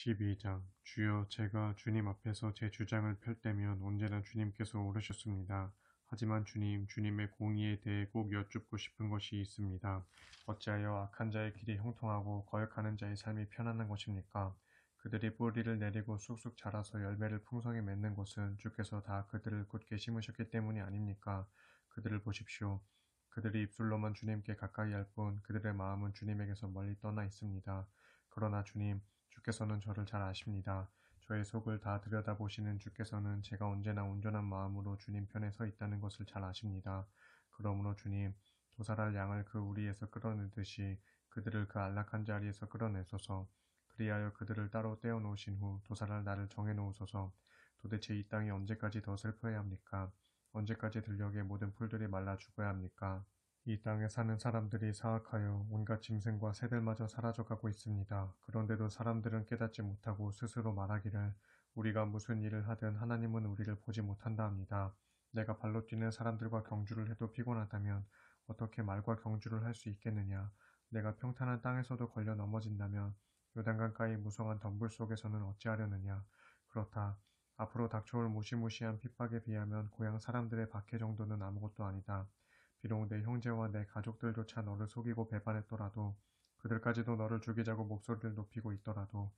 12장 주여 제가 주님 앞에서 제 주장을 펼 때면 언제나 주님께서 오르셨습니다. 하지만 주님의 공의에 대해 꼭 여쭙고 싶은 것이 있습니다. 어찌하여 악한 자의 길이 형통하고 거역하는 자의 삶이 편안한 것입니까? 그들이 뿌리를 내리고 쑥쑥 자라서 열매를 풍성히 맺는 곳은 주께서 다 그들을 굳게 심으셨기 때문이 아닙니까? 그들을 보십시오. 그들이 입술로만 주님께 가까이 할 뿐 그들의 마음은 주님에게서 멀리 떠나 있습니다. 그러나 주께서는 저를 잘 아십니다. 저의 속을 다 들여다보시는 주께서는 제가 언제나 온전한 마음으로 주님 편에 서 있다는 것을 잘 아십니다. 그러므로 주님, 도살할 양을 그 우리에서 끌어내듯이 그들을 그 안락한 자리에서 끌어내소서. 그리하여 그들을 따로 떼어놓으신 후 도살할 날을 정해놓으소서. 도대체 이 땅이 언제까지 더 슬퍼해야 합니까? 언제까지 들녘의 모든 풀들이 말라 죽어야 합니까? 이 땅에 사는 사람들이 사악하여 온갖 짐승과 새들마저 사라져가고 있습니다. 그런데도 사람들은 깨닫지 못하고 스스로 말하기를 우리가 무슨 일을 하든 하나님은 우리를 보지 못한다 합니다. 내가 발로 뛰는 사람들과 경주를 해도 피곤하다면 어떻게 말과 경주를 할 수 있겠느냐. 내가 평탄한 땅에서도 걸려 넘어진다면 요단강가의 무성한 덤불 속에서는 어찌하려느냐. 그렇다. 앞으로 닥쳐올 무시무시한 핍박에 비하면 고향 사람들의 박해 정도는 아무것도 아니다. 비록 내 형제와 내 가족들조차 너를 속이고 배반했더라도 그들까지도 너를 죽이자고 목소리를 높이고 있더라도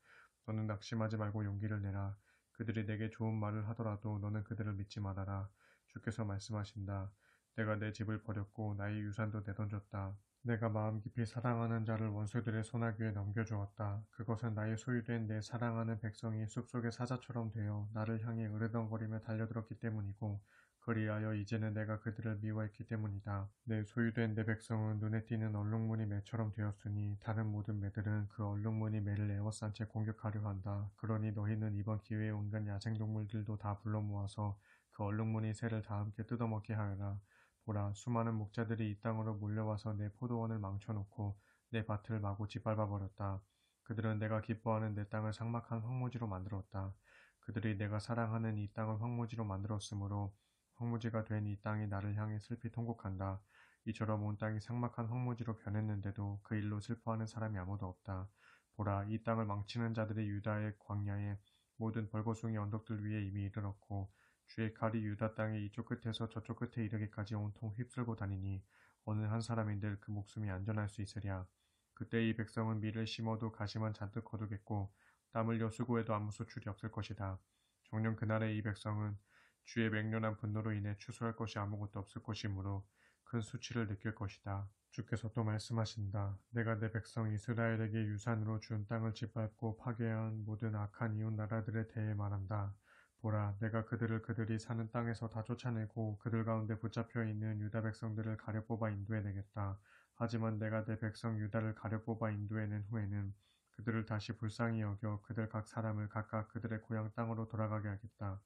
너는 낙심하지 말고 용기를 내라. 그들이 내게 좋은 말을 하더라도 너는 그들을 믿지 말아라. 주께서 말씀하신다. 내가 내 집을 버렸고 나의 유산도 내던졌다. 내가 마음 깊이 사랑하는 자를 원수들의 손아귀에 넘겨주었다. 그것은 나의 소유된 내 사랑하는 백성이 숲속의 사자처럼 되어 나를 향해 으르덩거리며 달려들었기 때문이고 그리하여 이제는 내가 그들을 미워했기 때문이다. 내 소유된 내 백성은 눈에 띄는 얼룩무늬 매처럼 되었으니 다른 모든 매들은 그 얼룩무늬 매를 에워싼 채 공격하려 한다. 그러니 너희는 이번 기회에 온갖 야생동물들도 다 불러 모아서 그 얼룩무늬 새를 다 함께 뜯어먹게 하여라. 보라, 수많은 목자들이 이 땅으로 몰려와서 내 포도원을 망쳐놓고 내 밭을 마구 짓밟아버렸다. 그들은 내가 기뻐하는 내 땅을 삭막한 황무지로 만들었다. 그들이 내가 사랑하는 이 땅을 황무지로 만들었으므로 황무지가 된 이 땅이 나를 향해 슬피 통곡한다. 이처럼 온 땅이 삭막한 황무지로 변했는데도 그 일로 슬퍼하는 사람이 아무도 없다. 보라, 이 땅을 망치는 자들이 유다의 광야에 모든 벌거숭이 언덕들 위에 이미 이르렀고 주의 칼이 유다 땅의 이쪽 끝에서 저쪽 끝에 이르기까지 온통 휩쓸고 다니니 어느 한 사람인들 그 목숨이 안전할 수 있으랴. 그때 이 백성은 밀을 심어도 가시만 잔뜩 거두겠고 땀 흘려 수고해도 아무 소출이 없을 것이다. 정녕 그날의 이 백성은 주의 맹렬한 분노로 인해 추수할 것이 아무것도 없을 것이므로 큰 수치를 느낄 것이다. 주께서 또 말씀하신다. 내가 내 백성 이스라엘에게 유산으로 준 땅을 짓밟고 파괴한 모든 악한 이웃 나라들에 대해 말한다. 보라, 내가 그들이 사는 땅에서 다 쫓아내고 그들 가운데 붙잡혀 있는 유다 백성들을 가려 뽑아 인도해내겠다. 하지만 내가 내 백성 유다를 가려 뽑아 인도해낸 후에는 그들을 다시 불쌍히 여겨 그들 각 사람을 각각 그들의 고향 땅으로 돌아가게 하겠다.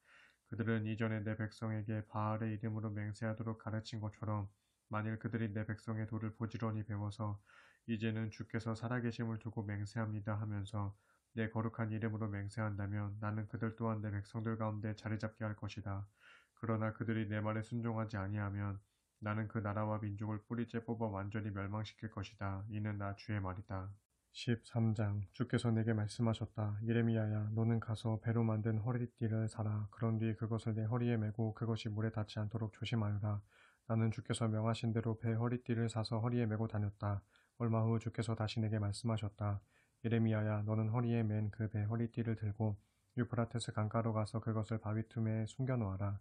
그들은 이전에 내 백성에게 바알의 이름으로 맹세하도록 가르친 것처럼 만일 그들이 내 백성의 도를 부지런히 배워서 이제는 주께서 살아계심을 두고 맹세합니다 하면서 내 거룩한 이름으로 맹세한다면 나는 그들 또한 내 백성들 가운데 자리 잡게 할 것이다. 그러나 그들이 내 말에 순종하지 아니하면 나는 그 나라와 민족을 뿌리째 뽑아 완전히 멸망시킬 것이다. 이는 나 주의 말이다. 13장 주께서 내게 말씀하셨다. 예레미야야, 너는 가서 배로 만든 허리띠를 사라. 그런 뒤 그것을 내 허리에 메고 그것이 물에 닿지 않도록 조심하여라. 나는 주께서 명하신 대로 배 허리띠를 사서 허리에 메고 다녔다. 얼마 후 주께서 다시 내게 말씀하셨다. 예레미야야, 너는 허리에 맨 그 배 허리띠를 들고 유프라테스 강가로 가서 그것을 바위 틈에 숨겨놓아라.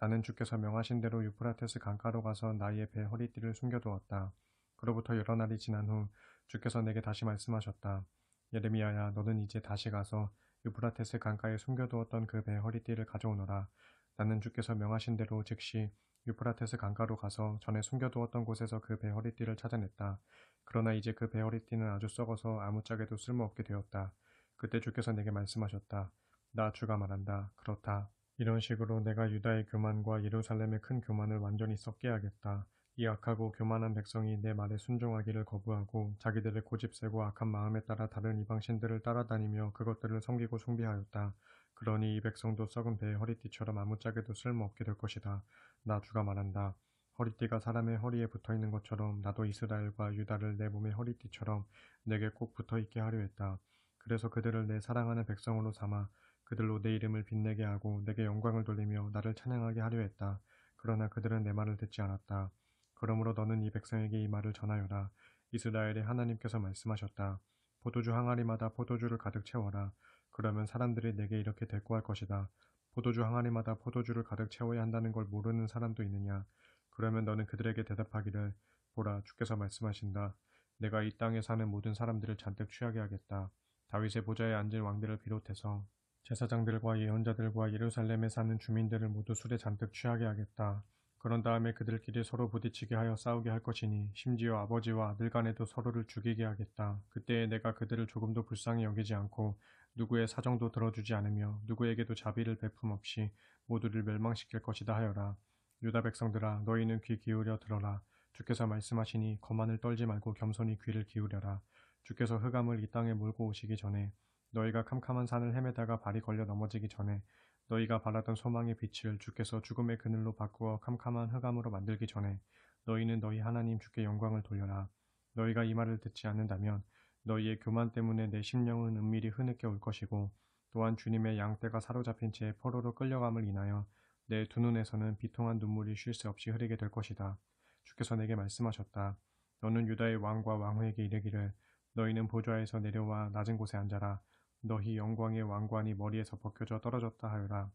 나는 주께서 명하신 대로 유프라테스 강가로 가서 나의 배 허리띠를 숨겨두었다. 그로부터 여러 날이 지난 후 주께서 내게 다시 말씀하셨다. 예레미야야, 너는 이제 다시 가서 유프라테스 강가에 숨겨두었던 그 배 허리띠를 가져오너라. 나는 주께서 명하신 대로 즉시 유프라테스 강가로 가서 전에 숨겨두었던 곳에서 그 배 허리띠를 찾아냈다. 그러나 이제 그 배 허리띠는 아주 썩어서 아무짝에도 쓸모없게 되었다. 그때 주께서 내게 말씀하셨다. 나 주가 말한다. 그렇다. 이런 식으로 내가 유다의 교만과 예루살렘의 큰 교만을 완전히 썩게 하겠다. 이 악하고 교만한 백성이 내 말에 순종하기를 거부하고 자기들의 고집세고 악한 마음에 따라 다른 이방신들을 따라다니며 그것들을 섬기고 숭배하였다. 그러니 이 백성도 썩은 배의 허리띠처럼 아무짝에도 쓸모없게 될 것이다. 나 주가 말한다. 허리띠가 사람의 허리에 붙어있는 것처럼 나도 이스라엘과 유다를 내 몸의 허리띠처럼 내게 꼭 붙어있게 하려 했다. 그래서 그들을 내 사랑하는 백성으로 삼아 그들로 내 이름을 빛내게 하고 내게 영광을 돌리며 나를 찬양하게 하려 했다. 그러나 그들은 내 말을 듣지 않았다. 그러므로 너는 이 백성에게 이 말을 전하여라. 이스라엘의 하나님께서 말씀하셨다. 포도주 항아리마다 포도주를 가득 채워라. 그러면 사람들이 내게 이렇게 대꾸할 것이다. 포도주 항아리마다 포도주를 가득 채워야 한다는 걸 모르는 사람도 있느냐. 그러면 너는 그들에게 대답하기를 보라 주께서 말씀하신다. 내가 이 땅에 사는 모든 사람들을 잔뜩 취하게 하겠다. 다윗의 보좌에 앉은 왕들을 비롯해서 제사장들과 예언자들과 예루살렘에 사는 주민들을 모두 술에 잔뜩 취하게 하겠다. 그런 다음에 그들끼리 서로 부딪히게 하여 싸우게 할 것이니 심지어 아버지와 아들 간에도 서로를 죽이게 하겠다. 그때에 내가 그들을 조금도 불쌍히 여기지 않고 누구의 사정도 들어주지 않으며 누구에게도 자비를 베품 없이 모두를 멸망시킬 것이다 하여라. 유다 백성들아 너희는 귀 기울여 들어라. 주께서 말씀하시니 거만을 떨지 말고 겸손히 귀를 기울여라. 주께서 흑암을 이 땅에 몰고 오시기 전에 너희가 캄캄한 산을 헤매다가 발이 걸려 넘어지기 전에 너희가 바라던 소망의 빛을 주께서 죽음의 그늘로 바꾸어 캄캄한 흑암으로 만들기 전에 너희는 너희 하나님 주께 영광을 돌려라. 너희가 이 말을 듣지 않는다면 너희의 교만 때문에 내 심령은 은밀히 흐느껴 올 것이고 또한 주님의 양떼가 사로잡힌 채 포로로 끌려감을 인하여 내 두 눈에서는 비통한 눈물이 쉴 새 없이 흐르게 될 것이다. 주께서 내게 말씀하셨다. 너는 유다의 왕과 왕후에게 이르기를 너희는 보좌에서 내려와 낮은 곳에 앉아라. 너희 영광의 왕관이 머리에서 벗겨져 떨어졌다 하여라.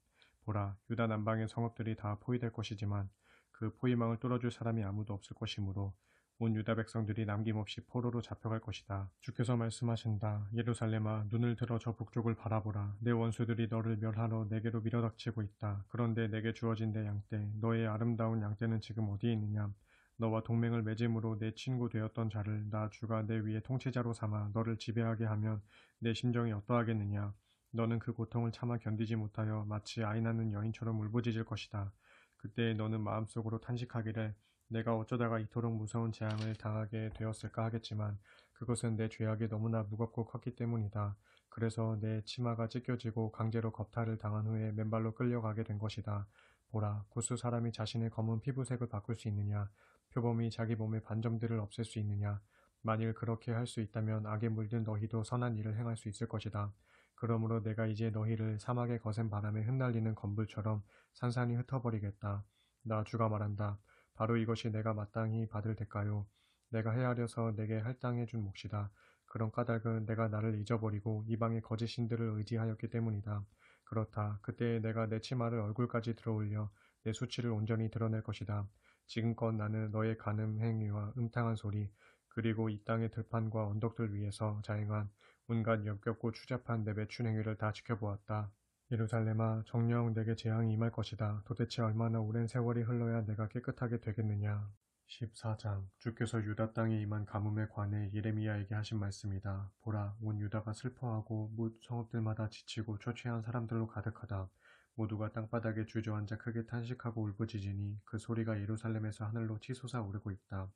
보라, 유다 남방의 성읍들이 다 포위될 것이지만 그 포위망을 뚫어줄 사람이 아무도 없을 것이므로 온 유다 백성들이 남김없이 포로로 잡혀갈 것이다. 주께서 말씀하신다. 예루살렘아, 눈을 들어 저 북쪽을 바라보라. 내 원수들이 너를 멸하러 내게로 밀어닥치고 있다. 그런데 내게 주어진 내 양떼, 너의 아름다운 양떼는 지금 어디에 있느냐? 너와 동맹을 맺음으로 내 친구 되었던 자를 나 주가 내 위에 통치자로 삼아 너를 지배하게 하면 내 심정이 어떠하겠느냐. 너는 그 고통을 참아 견디지 못하여 마치 아이 낳는 여인처럼 울부짖을 것이다. 그때 너는 마음속으로 탄식하기를 내가 어쩌다가 이토록 무서운 재앙을 당하게 되었을까 하겠지만 그것은 내 죄악이 너무나 무겁고 컸기 때문이다. 그래서 내 치마가 찢겨지고 강제로 겁탈을 당한 후에 맨발로 끌려가게 된 것이다. 보라, 구스 사람이 자신의 검은 피부색을 바꿀 수 있느냐? 표범이 자기 몸의 반점들을 없앨 수 있느냐? 만일 그렇게 할 수 있다면 악에 물든 너희도 선한 일을 행할 수 있을 것이다. 그러므로 내가 이제 너희를 사막의 거센 바람에 흩날리는 건불처럼 산산이 흩어버리겠다. 나 주가 말한다. 바로 이것이 내가 마땅히 받을 대가요. 내가 헤아려서 내게 할당해 준 몫이다. 그런 까닭은 내가 나를 잊어버리고 이방의 거짓 신들을 의지하였기 때문이다. 그렇다. 그때에 내가 내 치마를 얼굴까지 들어올려 내 수치를 온전히 드러낼 것이다. 지금껏 나는 너의 간음 행위와 음탕한 소리, 그리고 이 땅의 들판과 언덕들 위에서 자행한 온갖 역겹고 추잡한 내 매춘 행위를 다 지켜보았다. 예루살렘아, 정녕 내게 재앙이 임할 것이다. 도대체 얼마나 오랜 세월이 흘러야 내가 깨끗하게 되겠느냐. 14장. 주께서 유다 땅에 임한 가뭄에 관해 예레미야에게 하신 말씀이다. 보라, 온 유다가 슬퍼하고 뭇 성읍들마다 지치고 초췌한 사람들로 가득하다. 모두가 땅바닥에 주저앉아 크게 탄식하고 울부짖으니 그 소리가 예루살렘에서 하늘로 치솟아 오르고 있다.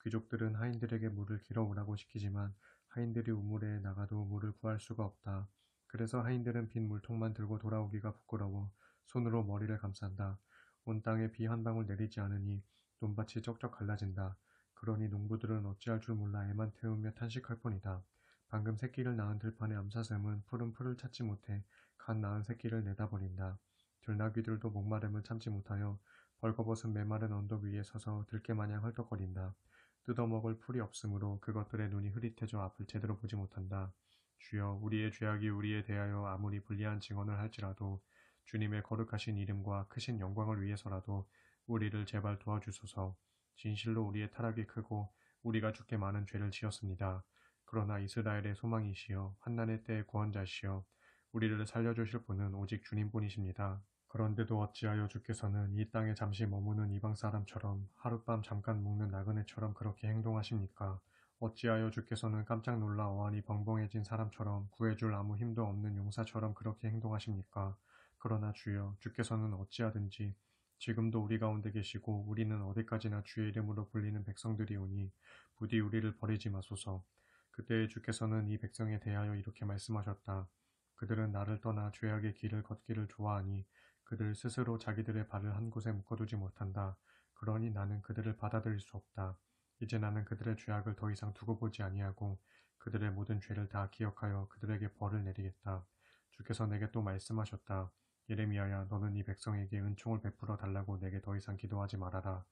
귀족들은 하인들에게 물을 길어오라고 시키지만 하인들이 우물에 나가도 물을 구할 수가 없다. 그래서 하인들은 빈 물통만 들고 돌아오기가 부끄러워 손으로 머리를 감싼다. 온 땅에 비 한 방울 내리지 않으니 논밭이 쩍쩍 갈라진다. 그러니 농부들은 어찌할 줄 몰라 애만 태우며 탄식할 뿐이다. 방금 새끼를 낳은 들판의 암사슴은 푸른 풀을 찾지 못해 갓 낳은 새끼를 내다버린다. 들나귀들도 목마름을 참지 못하여 벌거벗은 메마른 언덕 위에 서서 들깨마냥 헐떡거린다. 뜯어먹을 풀이 없으므로 그것들의 눈이 흐릿해져 앞을 제대로 보지 못한다. 주여, 우리의 죄악이 우리에 대하여 아무리 불리한 증언을 할지라도 주님의 거룩하신 이름과 크신 영광을 위해서라도 우리를 제발 도와주소서. 진실로 우리의 타락이 크고 우리가 죽게 많은 죄를 지었습니다. 그러나 이스라엘의 소망이시여 환난의 때의 구원자시여 우리를 살려주실 분은 오직 주님뿐이십니다. 그런데도 어찌하여 주께서는 이 땅에 잠시 머무는 이방 사람처럼 하룻밤 잠깐 묵는 나그네처럼 그렇게 행동하십니까? 어찌하여 주께서는 깜짝 놀라 어안이 벙벙해진 사람처럼 구해줄 아무 힘도 없는 용사처럼 그렇게 행동하십니까? 그러나 주여, 주께서는 어찌하든지 지금도 우리 가운데 계시고 우리는 어디까지나 주의 이름으로 불리는 백성들이오니 부디 우리를 버리지 마소서. 그때에 주께서는 이 백성에 대하여 이렇게 말씀하셨다. 그들은 나를 떠나 죄악의 길을 걷기를 좋아하니 그들 스스로 자기들의 발을 한 곳에 묶어두지 못한다. 그러니 나는 그들을 받아들일 수 없다. 이제 나는 그들의 죄악을 더 이상 두고 보지 아니하고 그들의 모든 죄를 다 기억하여 그들에게 벌을 내리겠다. 주께서 내게 또 말씀하셨다. 예레미야야, 너는 이 백성에게 은총을 베풀어 달라고 내게 더 이상 기도하지 말아라.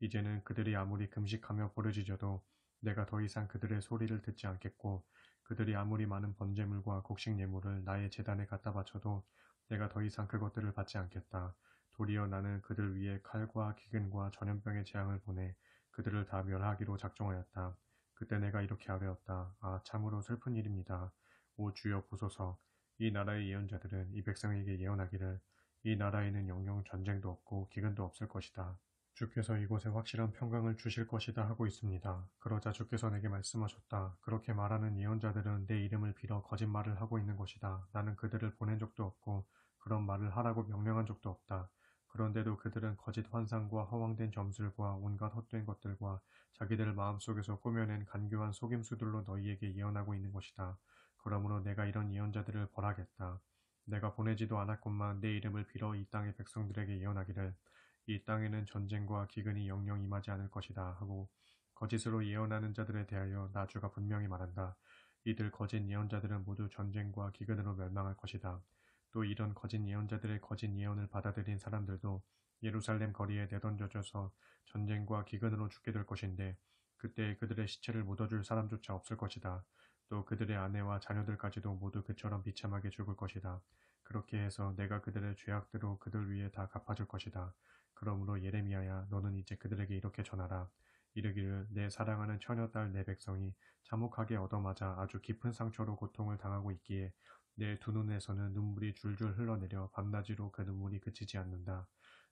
이제는 그들이 아무리 금식하며 부르짖어도 내가 더 이상 그들의 소리를 듣지 않겠고, 그들이 아무리 많은 번제물과 곡식 예물을 나의 제단에 갖다 바쳐도 내가 더 이상 그것들을 받지 않겠다. 도리어 나는 그들 위에 칼과 기근과 전염병의 재앙을 보내 그들을 다 멸하기로 작정하였다. 그때 내가 이렇게 아뢰었다. 아, 참으로 슬픈 일입니다. 오 주여 보소서. 이 나라의 예언자들은 이 백성에게 예언하기를 이 나라에는 영영 전쟁도 없고 기근도 없을 것이다. 주께서 이곳에 확실한 평강을 주실 것이다 하고 있습니다. 그러자 주께서 내게 말씀하셨다. 그렇게 말하는 예언자들은 내 이름을 빌어 거짓말을 하고 있는 것이다. 나는 그들을 보낸 적도 없고 그런 말을 하라고 명령한 적도 없다. 그런데도 그들은 거짓 환상과 허황된 점술과 온갖 헛된 것들과 자기들 마음속에서 꾸며낸 간교한 속임수들로 너희에게 예언하고 있는 것이다. 그러므로 내가 이런 예언자들을 벌하겠다. 내가 보내지도 않았건만 내 이름을 빌어 이 땅의 백성들에게 예언하기를 이 땅에는 전쟁과 기근이 영영 임하지 않을 것이다 하고 거짓으로 예언하는 자들에 대하여 나 주가 분명히 말한다. 이들 거짓 예언자들은 모두 전쟁과 기근으로 멸망할 것이다. 또 이런 거짓 예언자들의 거짓 예언을 받아들인 사람들도 예루살렘 거리에 내던져져서 전쟁과 기근으로 죽게 될 것인데 그때 그들의 시체를 묻어줄 사람조차 없을 것이다. 또 그들의 아내와 자녀들까지도 모두 그처럼 비참하게 죽을 것이다. 그렇게 해서 내가 그들의 죄악대로 그들 위에 다 갚아줄 것이다. 그러므로 예레미야야, 너는 이제 그들에게 이렇게 전하라. 이르기를 내 사랑하는 처녀딸 내 백성이 참혹하게 얻어맞아 아주 깊은 상처로 고통을 당하고 있기에 내 두 눈에서는 눈물이 줄줄 흘러내려 밤낮으로 그 눈물이 그치지 않는다.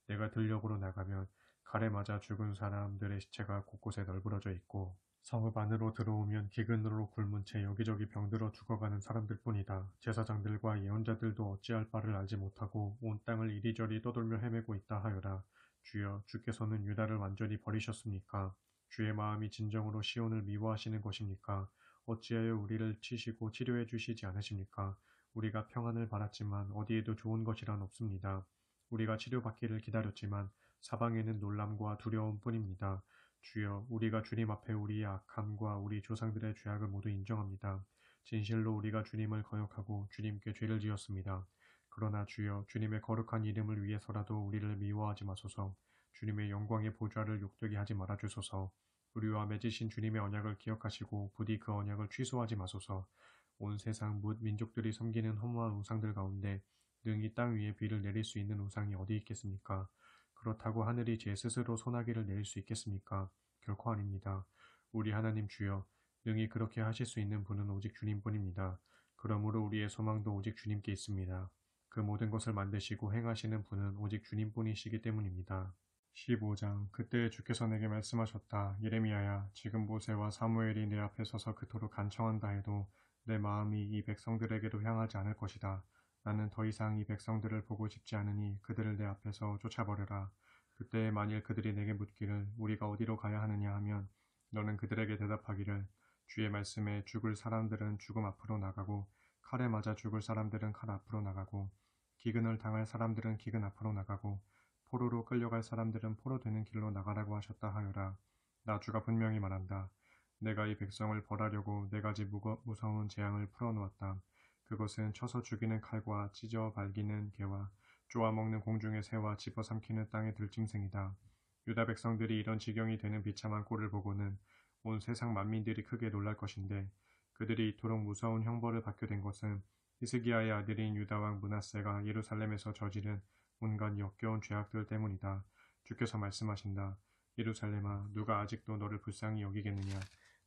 내가 들녘으로 나가면 칼에 맞아 죽은 사람들의 시체가 곳곳에 널브러져 있고 성읍 안으로 들어오면 기근으로 굶은 채 여기저기 병들어 죽어가는 사람들 뿐이다. 제사장들과 예언자들도 어찌할 바를 알지 못하고 온 땅을 이리저리 떠돌며 헤매고 있다 하여라. 주여, 주께서는 유다를 완전히 버리셨습니까? 주의 마음이 진정으로 시온을 미워하시는 것입니까? 어찌하여 우리를 치시고 치료해 주시지 않으십니까? 우리가 평안을 바랐지만 어디에도 좋은 것이란 없습니다. 우리가 치료받기를 기다렸지만 사방에는 놀람과 두려움 뿐입니다. 주여, 우리가 주님 앞에 우리의 악함과 우리 조상들의 죄악을 모두 인정합니다. 진실로 우리가 주님을 거역하고 주님께 죄를 지었습니다. 그러나 주여, 주님의 거룩한 이름을 위해서라도 우리를 미워하지 마소서. 주님의 영광의 보좌를 욕되게 하지 말아주소서. 우리와 맺으신 주님의 언약을 기억하시고 부디 그 언약을 취소하지 마소서. 온 세상 뭇 민족들이 섬기는 허무한 우상들 가운데 능히 땅 위에 비를 내릴 수 있는 우상이 어디 있겠습니까? 그렇다고 하늘이 제 스스로 소나기를 내릴 수 있겠습니까? 결코 아닙니다. 우리 하나님 주여, 능히 그렇게 하실 수 있는 분은 오직 주님뿐입니다. 그러므로 우리의 소망도 오직 주님께 있습니다. 그 모든 것을 만드시고 행하시는 분은 오직 주님뿐이시기 때문입니다. 15장. 그때 주께서 내게 말씀하셨다. 예레미야야, 지금 모세와 사무엘이 내 앞에 서서 그토록 간청한다 해도 내 마음이 이 백성들에게도 향하지 않을 것이다. 나는 더 이상 이 백성들을 보고 싶지 않으니 그들을 내 앞에서 쫓아버려라. 그때 만일 그들이 내게 묻기를 우리가 어디로 가야 하느냐 하면 너는 그들에게 대답하기를 주의 말씀에 죽을 사람들은 죽음 앞으로 나가고 칼에 맞아 죽을 사람들은 칼 앞으로 나가고 기근을 당할 사람들은 기근 앞으로 나가고 포로로 끌려갈 사람들은 포로 되는 길로 나가라고 하셨다 하여라. 나 주가 분명히 말한다. 내가 이 백성을 벌하려고 네 가지 무서운 재앙을 풀어놓았다. 그것은 쳐서 죽이는 칼과 찢어 발기는 개와 쪼아먹는 공중의 새와 집어삼키는 땅의 들짐승이다. 유다 백성들이 이런 지경이 되는 비참한 꼴을 보고는 온 세상 만민들이 크게 놀랄 것인데 그들이 이토록 무서운 형벌을 받게 된 것은 히스기야의 아들인 유다 왕 므낫세가 예루살렘에서 저지른 온갖 역겨운 죄악들 때문이다. 주께서 말씀하신다. 예루살렘아, 누가 아직도 너를 불쌍히 여기겠느냐?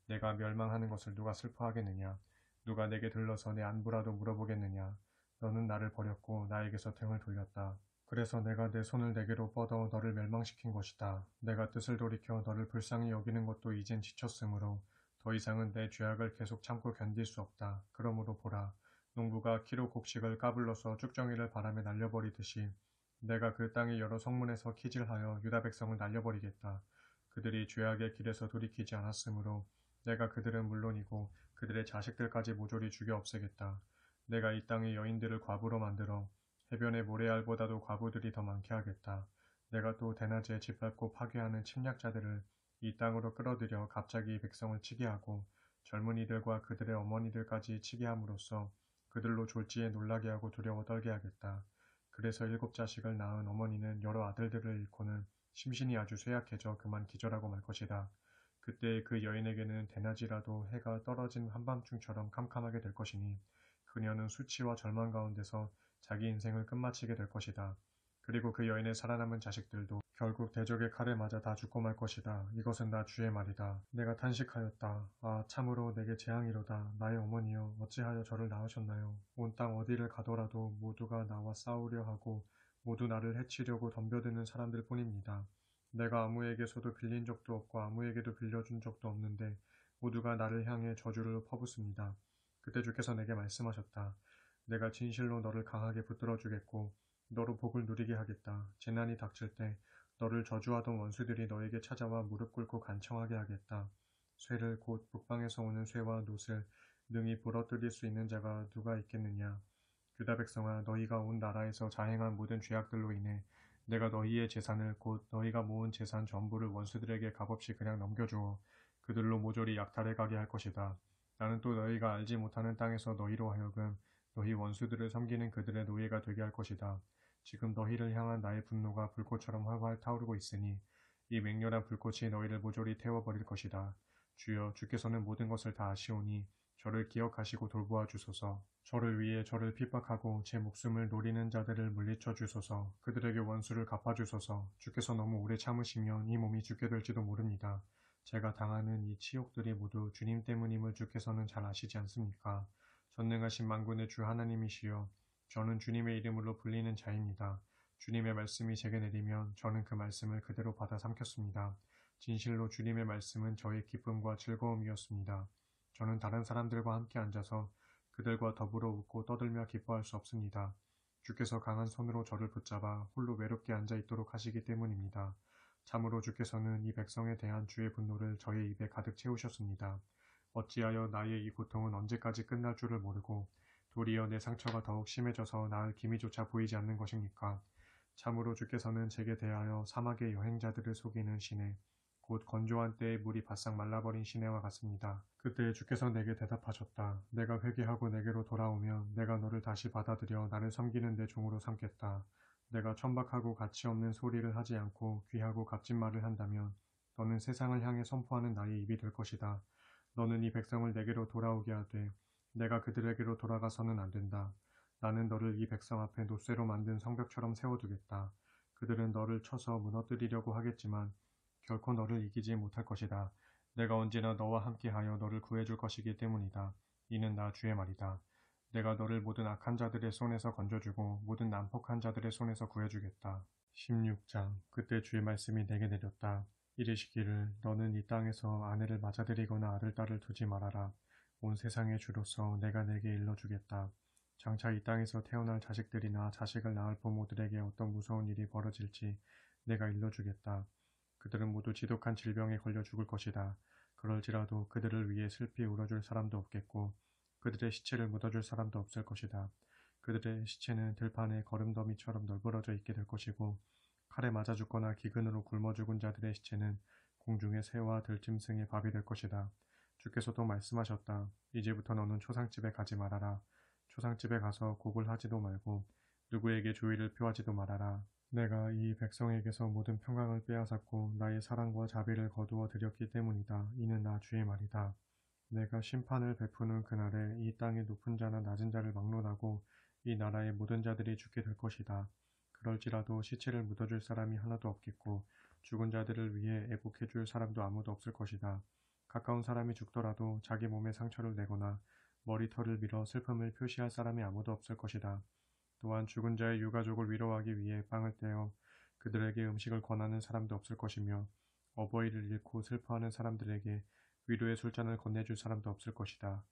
내가 멸망하는 것을 누가 슬퍼하겠느냐? 누가 내게 들러서 내 안부라도 물어보겠느냐? 너는 나를 버렸고 나에게서 등을 돌렸다. 그래서 내가 내 손을 내게로 뻗어 너를 멸망시킨 것이다. 내가 뜻을 돌이켜 너를 불쌍히 여기는 것도 이젠 지쳤으므로 더 이상은 내 죄악을 계속 참고 견딜 수 없다. 그러므로 보라. 농부가 키로 곡식을 까불러서 쭉정이를 바람에 날려버리듯이 내가 그 땅의 여러 성문에서 키질하여 유다 백성을 날려버리겠다. 그들이 죄악의 길에서 돌이키지 않았으므로 내가 그들은 물론이고 그들의 자식들까지 모조리 죽여 없애겠다. 내가 이 땅의 여인들을 과부로 만들어 해변의 모래알보다도 과부들이 더 많게 하겠다. 내가 또 대낮에 짓밟고 파괴하는 침략자들을 이 땅으로 끌어들여 갑자기 이 백성을 치게 하고 젊은이들과 그들의 어머니들까지 치게 함으로써 그들로 졸지에 놀라게 하고 두려워 떨게 하겠다. 그래서 7자식을 낳은 어머니는 여러 아들들을 잃고는 심신이 아주 쇠약해져 그만 기절하고 말 것이다. 그때 그 여인에게는 대낮이라도 해가 떨어진 한밤중처럼 캄캄하게 될 것이니 그녀는 수치와 절망 가운데서 자기 인생을 끝마치게 될 것이다. 그리고 그 여인의 살아남은 자식들도 결국 대적의 칼에 맞아 다 죽고 말 것이다. 이것은 나 주의 말이다. 내가 탄식하였다. 아, 참으로 내게 재앙이로다. 나의 어머니여, 어찌하여 저를 낳으셨나요? 온 땅 어디를 가더라도 모두가 나와 싸우려 하고 모두 나를 해치려고 덤벼드는 사람들 뿐입니다. 내가 아무에게서도 빌린 적도 없고 아무에게도 빌려준 적도 없는데 모두가 나를 향해 저주를 퍼붓습니다. 그때 주께서 내게 말씀하셨다. 내가 진실로 너를 강하게 붙들어 주겠고 너로 복을 누리게 하겠다. 재난이 닥칠 때 너를 저주하던 원수들이 너에게 찾아와 무릎 꿇고 간청하게 하겠다. 쇠를 곧 북방에서 오는 쇠와 놋을 능히 부러뜨릴 수 있는 자가 누가 있겠느냐. 유다 백성아, 너희가 온 나라에서 자행한 모든 죄악들로 인해 내가 너희의 재산을 곧 너희가 모은 재산 전부를 원수들에게 값없이 그냥 넘겨주어 그들로 모조리 약탈해 가게 할 것이다. 나는 또 너희가 알지 못하는 땅에서 너희로 하여금 너희 원수들을 섬기는 그들의 노예가 되게 할 것이다. 지금 너희를 향한 나의 분노가 불꽃처럼 활활 타오르고 있으니 이 맹렬한 불꽃이 너희를 모조리 태워버릴 것이다. 주여, 주께서는 모든 것을 다 아시오니 저를 기억하시고 돌보아 주소서. 저를 위해 저를 핍박하고 제 목숨을 노리는 자들을 물리쳐 주소서. 그들에게 원수를 갚아 주소서. 주께서 너무 오래 참으시면 이 몸이 죽게 될지도 모릅니다. 제가 당하는 이 치욕들이 모두 주님 때문임을 주께서는 잘 아시지 않습니까? 전능하신 만군의 주 하나님이시여, 저는 주님의 이름으로 불리는 자입니다. 주님의 말씀이 제게 내리면 저는 그 말씀을 그대로 받아 삼켰습니다. 진실로 주님의 말씀은 저의 기쁨과 즐거움이었습니다. 저는 다른 사람들과 함께 앉아서 그들과 더불어 웃고 떠들며 기뻐할 수 없습니다. 주께서 강한 손으로 저를 붙잡아 홀로 외롭게 앉아 있도록 하시기 때문입니다. 참으로 주께서는 이 백성에 대한 주의 분노를 저의 입에 가득 채우셨습니다. 어찌하여 나의 이 고통은 언제까지 끝날 줄을 모르고 도리어 내 상처가 더욱 심해져서 나을 기미조차 보이지 않는 것입니까? 참으로 주께서는 제게 대하여 사막의 여행자들을 속이는 시내, 곧 건조한 때에 물이 바싹 말라버린 시내와 같습니다. 그때 주께서 내게 대답하셨다. 내가 회개하고 내게로 돌아오면 내가 너를 다시 받아들여 나를 섬기는 내 종으로 삼겠다. 내가 천박하고 가치없는 소리를 하지 않고 귀하고 값진 말을 한다면 너는 세상을 향해 선포하는 나의 입이 될 것이다. 너는 이 백성을 내게로 돌아오게 하되 내가 그들에게로 돌아가서는 안 된다. 나는 너를 이 백성 앞에 놋쇠로 만든 성벽처럼 세워두겠다. 그들은 너를 쳐서 무너뜨리려고 하겠지만 결코 너를 이기지 못할 것이다. 내가 언제나 너와 함께하여 너를 구해줄 것이기 때문이다. 이는 나 주의 말이다. 내가 너를 모든 악한 자들의 손에서 건져주고 모든 난폭한 자들의 손에서 구해주겠다. 16장. 그때 주의 말씀이 내게 내렸다. 이르시기를 너는 이 땅에서 아내를 맞아들이거나 아들 딸을 두지 말아라. 온 세상의 주로서 내가 내게 일러주겠다. 장차 이 땅에서 태어날 자식들이나 자식을 낳을 부모들에게 어떤 무서운 일이 벌어질지 내가 일러주겠다. 그들은 모두 지독한 질병에 걸려 죽을 것이다. 그럴지라도 그들을 위해 슬피 울어줄 사람도 없겠고 그들의 시체를 묻어줄 사람도 없을 것이다. 그들의 시체는 들판에 거름더미처럼 널브러져 있게 될 것이고 칼에 맞아 죽거나 기근으로 굶어 죽은 자들의 시체는 공중의 새와 들짐승의 밥이 될 것이다. 주께서도 말씀하셨다. 이제부터 너는 초상집에 가지 말아라. 초상집에 가서 곡을 하지도 말고 누구에게 조의를 표하지도 말아라. 내가 이 백성에게서 모든 평강을 빼앗았고 나의 사랑과 자비를 거두어 드렸기 때문이다. 이는 나 주의 말이다. 내가 심판을 베푸는 그날에 이 땅의 높은 자나 낮은 자를 막론하고 이 나라의 모든 자들이 죽게 될 것이다. 그럴지라도 시체를 묻어줄 사람이 하나도 없겠고 죽은 자들을 위해 애국해줄 사람도 아무도 없을 것이다. 가까운 사람이 죽더라도 자기 몸에 상처를 내거나 머리털을 밀어 슬픔을 표시할 사람이 아무도 없을 것이다. 또한 죽은 자의 유가족을 위로하기 위해 빵을 떼어 그들에게 음식을 권하는 사람도 없을 것이며 어버이를 잃고 슬퍼하는 사람들에게 위로의 술잔을 건네줄 사람도 없을 것이다.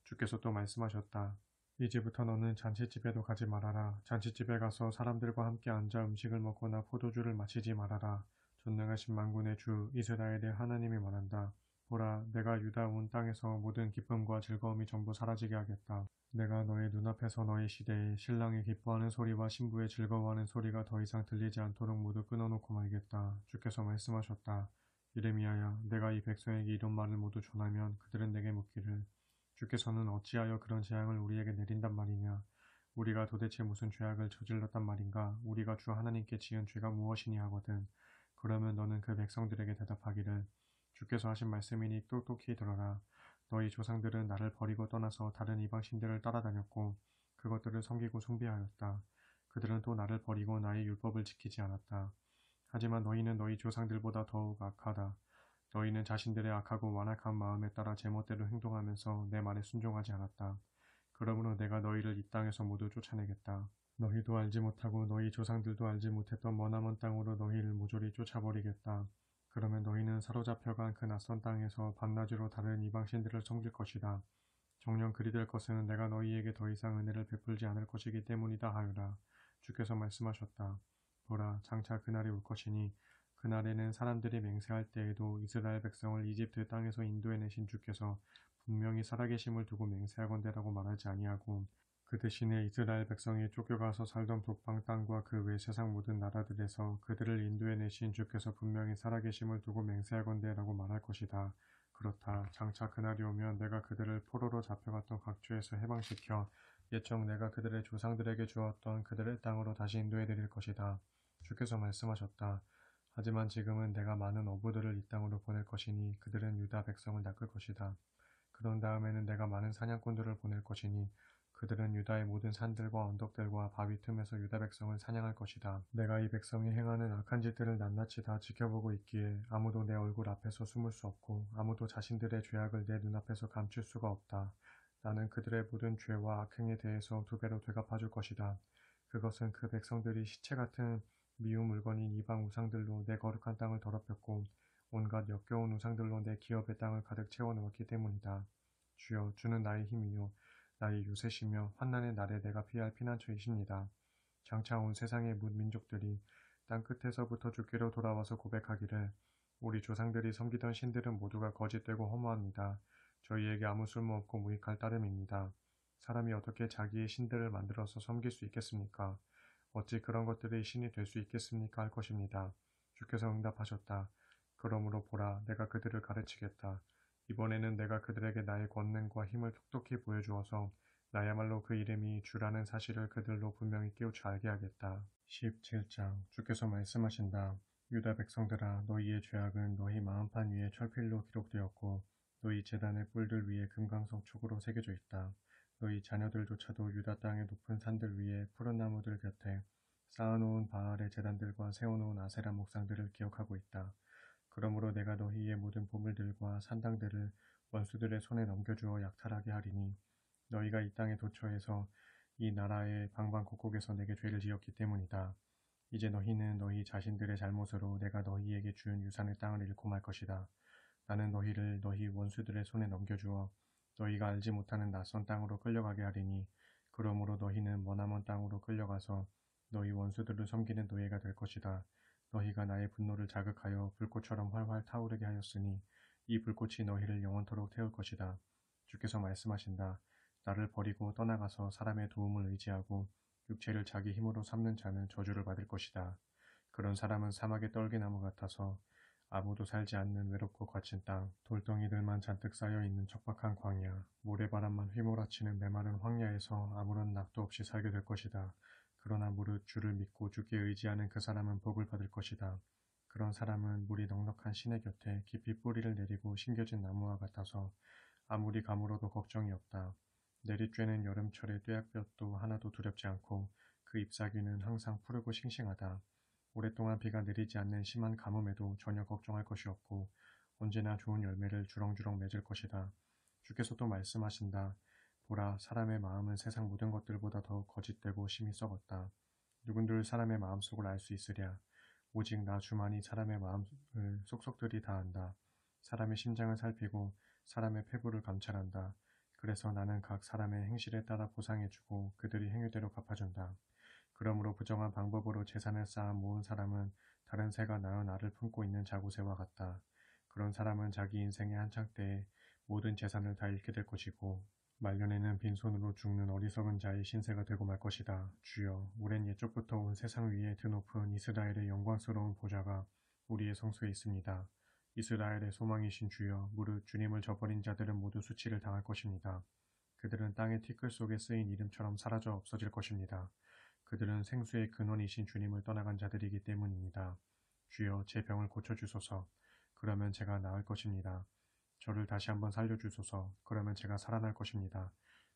주께서 또 말씀하셨다. 이제부터 너는 잔치집에도 가지 말아라. 잔치집에 가서 사람들과 함께 앉아 음식을 먹거나 포도주를 마시지 말아라. 전능하신 만군의 주 이스라엘의 하나님이 말한다. 보라, 내가 유다 온 땅에서 모든 기쁨과 즐거움이 전부 사라지게 하겠다. 내가 너의 눈앞에서 너의 시대에 신랑이 기뻐하는 소리와 신부의 즐거워하는 소리가 더 이상 들리지 않도록 모두 끊어놓고 말겠다. 주께서 말씀하셨다. 예레미야야, 내가 이 백성에게 이런 말을 모두 전하면 그들은 내게 묻기를 주께서는 어찌하여 그런 재앙을 우리에게 내린단 말이냐? 우리가 도대체 무슨 죄악을 저질렀단 말인가? 우리가 주 하나님께 지은 죄가 무엇이니 하거든. 그러면 너는 그 백성들에게 대답하기를 주께서 하신 말씀이니 똑똑히 들어라. 너희 조상들은 나를 버리고 떠나서 다른 이방신들을 따라다녔고 그것들을 섬기고 숭배하였다. 그들은 또 나를 버리고 나의 율법을 지키지 않았다. 하지만 너희는 너희 조상들보다 더욱 악하다. 너희는 자신들의 악하고 완악한 마음에 따라 제멋대로 행동하면서 내 말에 순종하지 않았다. 그러므로 내가 너희를 이 땅에서 모두 쫓아내겠다. 너희도 알지 못하고 너희 조상들도 알지 못했던 머나먼 땅으로 너희를 모조리 쫓아버리겠다. 그러면 너희는 사로잡혀간 그 낯선 땅에서 밤낮으로 다른 이방신들을 섬길 것이다. 정녕 그리 될 것은 내가 너희에게 더 이상 은혜를 베풀지 않을 것이기 때문이다 하유라. 주께서 말씀하셨다. 보라, 장차 그날이 올 것이니 그날에는 사람들이 맹세할 때에도 이스라엘 백성을 이집트 땅에서 인도해내신 주께서 분명히 살아계심을 두고 맹세하건대라고 말하지 아니하고 그 대신에 이스라엘 백성이 쫓겨가서 살던 북방 땅과 그 외 세상 모든 나라들에서 그들을 인도해내신 주께서 분명히 살아계심을 두고 맹세하건대라고 말할 것이다. 그렇다. 장차 그날이 오면 내가 그들을 포로로 잡혀갔던 각주에서 해방시켜 옛적 내가 그들의 조상들에게 주었던 그들의 땅으로 다시 인도해드릴 것이다. 주께서 말씀하셨다. 하지만 지금은 내가 많은 어부들을 이 땅으로 보낼 것이니 그들은 유다 백성을 낚을 것이다. 그런 다음에는 내가 많은 사냥꾼들을 보낼 것이니 그들은 유다의 모든 산들과 언덕들과 바위 틈에서 유다 백성을 사냥할 것이다. 내가 이 백성이 행하는 악한 짓들을 낱낱이 다 지켜보고 있기에 아무도 내 얼굴 앞에서 숨을 수 없고 아무도 자신들의 죄악을 내 눈앞에서 감출 수가 없다. 나는 그들의 모든 죄와 악행에 대해서 두 배로 되갚아줄 것이다. 그것은 그 백성들이 시체 같은 미운 물건인 이방 우상들로 내 거룩한 땅을 더럽혔고 온갖 역겨운 우상들로 내 기업의 땅을 가득 채워넣었기 때문이다. 주여, 주는 나의 힘이요 나의 요새시며 환난의 날에 내가 피할 피난처이십니다. 장차 온 세상의 민족들이 땅 끝에서부터 주께로 돌아와서 고백하기를 우리 조상들이 섬기던 신들은 모두가 거짓되고 허무합니다. 저희에게 아무 쓸모없고 무익할 따름입니다. 사람이 어떻게 자기의 신들을 만들어서 섬길 수 있겠습니까? 어찌 그런 것들이 신이 될 수 있겠습니까? 할 것입니다. 주께서 응답하셨다. 그러므로 보라, 내가 그들을 가르치겠다. 이번에는 내가 그들에게 나의 권능과 힘을 톡톡히 보여주어서 나야말로 그 이름이 주라는 사실을 그들로 분명히 깨우쳐 알게 하겠다. 17장 주께서 말씀하신다. 유다 백성들아, 너희의 죄악은 너희 마음판 위에 철필로 기록되었고 너희 제단의 뿔들 위에 금강석 촉으로 새겨져 있다. 너희 자녀들조차도 유다 땅의 높은 산들 위에 푸른 나무들 곁에 쌓아놓은 바알의 제단들과 세워놓은 아세라 목상들을 기억하고 있다. 그러므로 내가 너희의 모든 보물들과 산당들을 원수들의 손에 넘겨주어 약탈하게 하리니 너희가 이 땅에 도처에서 이 나라의 방방곡곡에서 내게 죄를 지었기 때문이다. 이제 너희는 너희 자신들의 잘못으로 내가 너희에게 준 유산의 땅을 잃고 말 것이다. 나는 너희를 너희 원수들의 손에 넘겨주어 너희가 알지 못하는 낯선 땅으로 끌려가게 하리니 그러므로 너희는 머나먼 땅으로 끌려가서 너희 원수들을 섬기는 노예가 될 것이다. 너희가 나의 분노를 자극하여 불꽃처럼 활활 타오르게 하였으니 이 불꽃이 너희를 영원토록 태울 것이다. 주께서 말씀하신다. 나를 버리고 떠나가서 사람의 도움을 의지하고 육체를 자기 힘으로 삼는 자는 저주를 받을 것이다. 그런 사람은 사막의 떨기나무 같아서 아무도 살지 않는 외롭고 거친 땅, 돌덩이들만 잔뜩 쌓여 있는 척박한 광야, 모래바람만 휘몰아치는 메마른 황야에서 아무런 낙도 없이 살게 될 것이다. 그러나 무릇 주를 믿고 주께 의지하는 그 사람은 복을 받을 것이다. 그런 사람은 물이 넉넉한 시내 곁에 깊이 뿌리를 내리고 심겨진 나무와 같아서 아무리 가물어도 걱정이 없다. 내리쬐는 여름철의 뙤약볕도 하나도 두렵지 않고 그 잎사귀는 항상 푸르고 싱싱하다. 오랫동안 비가 내리지 않는 심한 가뭄에도 전혀 걱정할 것이 없고 언제나 좋은 열매를 주렁주렁 맺을 것이다. 주께서 또 말씀하신다. 보라, 사람의 마음은 세상 모든 것들보다 더 거짓되고 심히 썩었다. 누군들 사람의 마음속을 알 수 있으랴. 오직 나 주만이 사람의 마음을 속속들이 다 안다. 사람의 심장을 살피고 사람의 패부를 감찰한다. 그래서 나는 각 사람의 행실에 따라 보상해주고 그들이 행위대로 갚아준다. 그러므로 부정한 방법으로 재산을 쌓아 모은 사람은 다른 새가 낳은 알을 품고 있는 자구새와 같다. 그런 사람은 자기 인생의 한창 때에 모든 재산을 다 잃게 될 것이고 말년에는 빈손으로 죽는 어리석은 자의 신세가 되고 말 것이다. 주여, 오랜 옛적부터 온 세상 위에 드높은 이스라엘의 영광스러운 보좌가 우리의 성소에 있습니다. 이스라엘의 소망이신 주여, 무릇 주님을 저버린 자들은 모두 수치를 당할 것입니다. 그들은 땅의 티끌 속에 쓰인 이름처럼 사라져 없어질 것입니다. 그들은 생수의 근원이신 주님을 떠나간 자들이기 때문입니다. 주여, 제 병을 고쳐주소서. 그러면 제가 나을 것입니다. 저를 다시 한번 살려주소서. 그러면 제가 살아날 것입니다.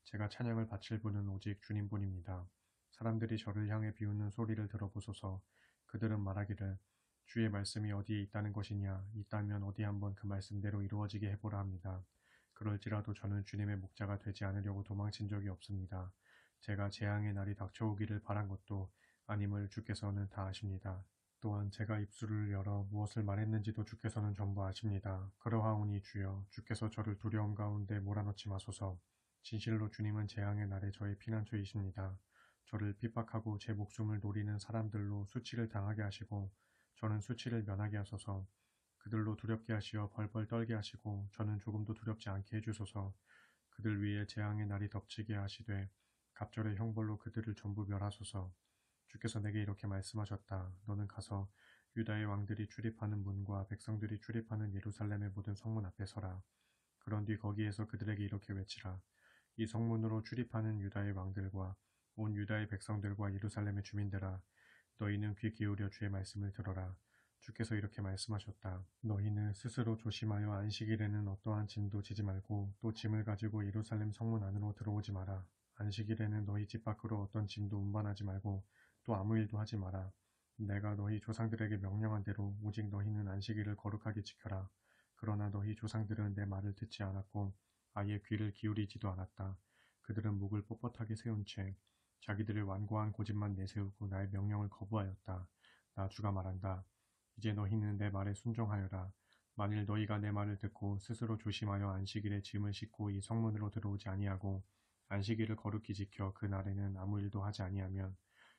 제가 찬양을 바칠 분은 오직 주님뿐입니다. 사람들이 저를 향해 비웃는 소리를 들어보소서. 그들은 말하기를 주의 말씀이 어디에 있다는 것이냐, 있다면 어디 한번 그 말씀대로 이루어지게 해보라 합니다. 그럴지라도 저는 주님의 목자가 되지 않으려고 도망친 적이 없습니다. 제가 재앙의 날이 닥쳐오기를 바란 것도 아님을 주께서는 다 아십니다. 또한 제가 입술을 열어 무엇을 말했는지도 주께서는 전부 아십니다. 그러하오니 주여, 주께서 저를 두려움 가운데 몰아넣지 마소서. 진실로 주님은 재앙의 날에 저의 피난처이십니다. 저를 핍박하고 제 목숨을 노리는 사람들로 수치를 당하게 하시고 저는 수치를 면하게 하소서. 그들로 두렵게 하시어 벌벌 떨게 하시고 저는 조금도 두렵지 않게 해주소서. 그들 위에 재앙의 날이 덮치게 하시되 갑절의 형벌로 그들을 전부 멸하소서. 주께서 내게 이렇게 말씀하셨다. 너는 가서 유다의 왕들이 출입하는 문과 백성들이 출입하는 예루살렘의 모든 성문 앞에 서라. 그런 뒤 거기에서 그들에게 이렇게 외치라. 이 성문으로 출입하는 유다의 왕들과 온 유다의 백성들과 예루살렘의 주민들아, 너희는 귀 기울여 주의 말씀을 들어라. 주께서 이렇게 말씀하셨다. 너희는 스스로 조심하여 안식일에는 어떠한 짐도 지지 말고 또 짐을 가지고 예루살렘 성문 안으로 들어오지 마라. 안식일에는 너희 집 밖으로 어떤 짐도 운반하지 말고 또 아무 일도 하지 마라. 내가 너희 조상들에게 명령한 대로 오직 너희는 안식일을 거룩하게 지켜라. 그러나 너희 조상들은 내 말을 듣지 않았고 아예 귀를 기울이지도 않았다. 그들은 목을 뻣뻣하게 세운 채 자기들의 완고한 고집만 내세우고 나의 명령을 거부하였다. 나 주가 말한다. 이제 너희는 내 말에 순종하여라. 만일 너희가 내 말을 듣고 스스로 조심하여 안식일에 짐을 싣고 이 성문으로 들어오지 아니하고 안식일을 거룩히 지켜 그 날에는 아무 일도 하지 아니하면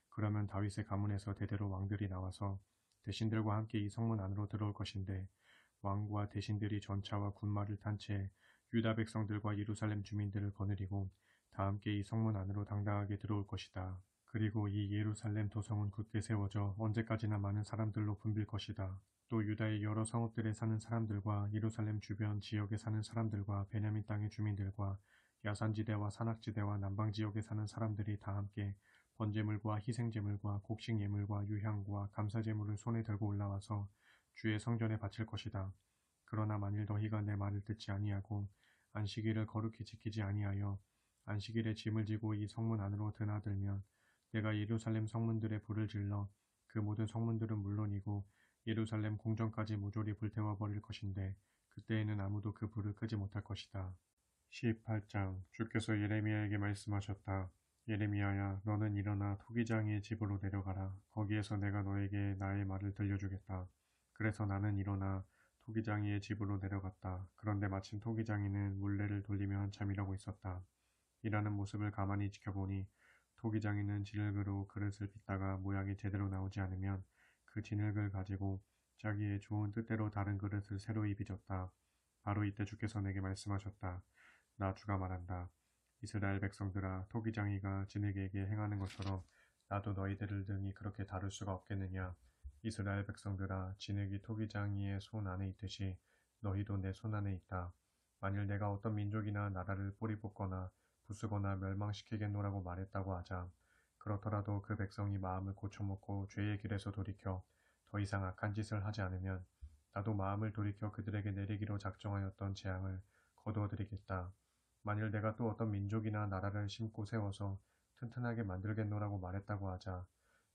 그러면 다윗의 가문에서 대대로 왕들이 나와서 대신들과 함께 이 성문 안으로 들어올 것인데 왕과 대신들이 전차와 군마를 탄 채 유다 백성들과 예루살렘 주민들을 거느리고 다 함께 이 성문 안으로 당당하게 들어올 것이다. 그리고 이 예루살렘 도성은 굳게 세워져 언제까지나 많은 사람들로 붐빌 것이다. 또 유다의 여러 성읍들에 사는 사람들과 예루살렘 주변 지역에 사는 사람들과 베냐민 땅의 주민들과 야산지대와 산악지대와 남방지역에 사는 사람들이 다 함께 번제물과 희생제물과 곡식예물과 유향과 감사제물을 손에 들고 올라와서 주의 성전에 바칠 것이다. 그러나 만일 너희가 내 말을 듣지 아니하고 안식일을 거룩히 지키지 아니하여 안식일에 짐을 지고 이 성문 안으로 드나들면 내가 예루살렘 성문들에 불을 질러 그 모든 성문들은 물론이고 예루살렘 궁전까지 모조리 불태워 버릴 것인데 그때에는 아무도 그 불을 끄지 못할 것이다. 18장 주께서 예레미야에게 말씀하셨다. 예레미야야, 너는 일어나 토기장이의 집으로 내려가라. 거기에서 내가 너에게 나의 말을 들려주겠다. 그래서 나는 일어나 토기장이의 집으로 내려갔다. 그런데 마침 토기장이는 물레를 돌리며 한참 일하고 있었다. 일하는 모습을 가만히 지켜보니 토기장이는 진흙으로 그릇을 빚다가 모양이 제대로 나오지 않으면 그 진흙을 가지고 자기의 좋은 뜻대로 다른 그릇을 새로이 빚었다. 바로 이때 주께서 내게 말씀하셨다. 나 주가 말한다. 이스라엘 백성들아, 토기장이가 진흙에게 행하는 것처럼 나도 너희들을 등이 그렇게 다룰 수가 없겠느냐. 이스라엘 백성들아, 진흙이 토기장이의 손 안에 있듯이 너희도 내 손 안에 있다. 만일 내가 어떤 민족이나 나라를 뿌리 뽑거나 부수거나 멸망시키겠노라고 말했다고 하자. 그렇더라도 그 백성이 마음을 고쳐먹고 죄의 길에서 돌이켜 더 이상 악한 짓을 하지 않으면 나도 마음을 돌이켜 그들에게 내리기로 작정하였던 재앙을 거두어드리겠다. 만일 내가 또 어떤 민족이나 나라를 심고 세워서 튼튼하게 만들겠노라고 말했다고 하자.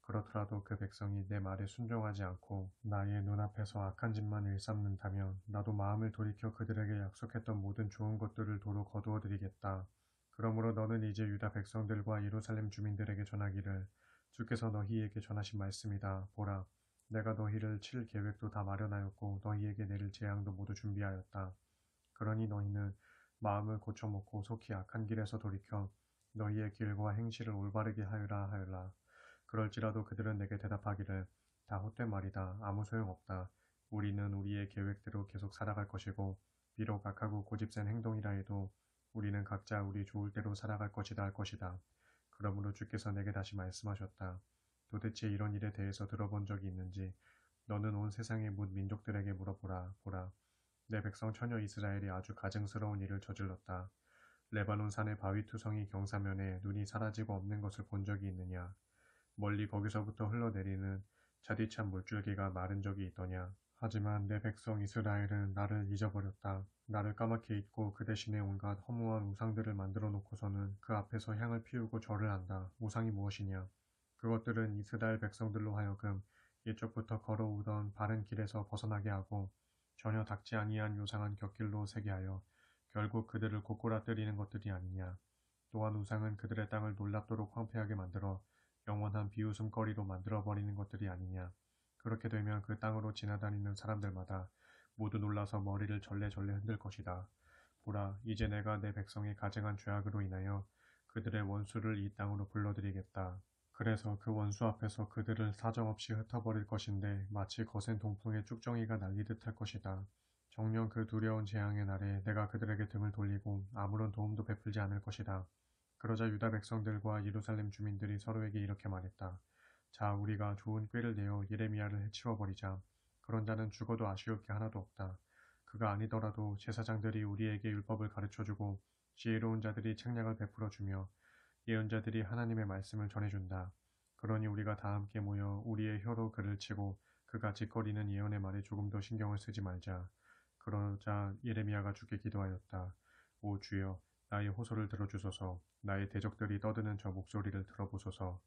그렇더라도 그 백성이 내 말에 순종하지 않고 나의 눈앞에서 악한 짓만 일삼는다면 나도 마음을 돌이켜 그들에게 약속했던 모든 좋은 것들을 도로 거두어드리겠다. 그러므로 너는 이제 유다 백성들과 예루살렘 주민들에게 전하기를 주께서 너희에게 전하신 말씀이다. 보라, 내가 너희를 칠 계획도 다 마련하였고 너희에게 내릴 재앙도 모두 준비하였다. 그러니 너희는 마음을 고쳐먹고 속히 악한 길에서 돌이켜 너희의 길과 행실을 올바르게 하여라 하여라. 그럴지라도 그들은 내게 대답하기를 다 헛된 말이다. 아무 소용없다. 우리는 우리의 계획대로 계속 살아갈 것이고 비록 악하고 고집센 행동이라 해도 우리는 각자 우리 좋을 대로 살아갈 것이다 할 것이다. 그러므로 주께서 내게 다시 말씀하셨다. 도대체 이런 일에 대해서 들어본 적이 있는지 너는 온 세상의 뭇 민족들에게 물어보라. 보라. 내 백성 처녀 이스라엘이 아주 가증스러운 일을 저질렀다. 레바논 산의 바위투성이 경사면에 눈이 사라지고 없는 것을 본 적이 있느냐. 멀리 거기서부터 흘러내리는 차디찬 물줄기가 마른 적이 있더냐. 하지만 내 백성 이스라엘은 나를 잊어버렸다. 나를 까맣게 잊고 그 대신에 온갖 허무한 우상들을 만들어 놓고서는 그 앞에서 향을 피우고 절을 한다. 우상이 무엇이냐. 그것들은 이스라엘 백성들로 하여금 옛적부터 걸어오던 바른 길에서 벗어나게 하고 전혀 닦지 아니한 요상한 곁길로 세게 하여 결국 그들을 고꾸라뜨리는 것들이 아니냐. 또한 우상은 그들의 땅을 놀랍도록 황폐하게 만들어 영원한 비웃음거리로 만들어버리는 것들이 아니냐. 그렇게 되면 그 땅으로 지나다니는 사람들마다 모두 놀라서 머리를 절레절레 흔들 것이다. 보라, 이제 내가 내 백성의 가증한 죄악으로 인하여 그들의 원수를 이 땅으로 불러들이겠다. 그래서 그 원수 앞에서 그들을 사정없이 흩어버릴 것인데 마치 거센 동풍에 쭉정이가 날리듯 할 것이다. 정녕 그 두려운 재앙의 날에 내가 그들에게 등을 돌리고 아무런 도움도 베풀지 않을 것이다. 그러자 유다 백성들과 예루살렘 주민들이 서로에게 이렇게 말했다. 자, 우리가 좋은 꾀를 내어 예레미야를 해치워버리자. 그런 자는 죽어도 아쉬울 게 하나도 없다. 그가 아니더라도 제사장들이 우리에게 율법을 가르쳐주고 지혜로운 자들이 책략을 베풀어주며 예언자들이 하나님의 말씀을 전해준다. 그러니 우리가 다 함께 모여 우리의 혀로 그를 치고 그가 짓거리는 예언의 말에 조금도 신경을 쓰지 말자. 그러자 예레미야가 주께 기도하였다. 오 주여, 나의 호소를 들어주소서. 나의 대적들이 떠드는 저 목소리를 들어보소서.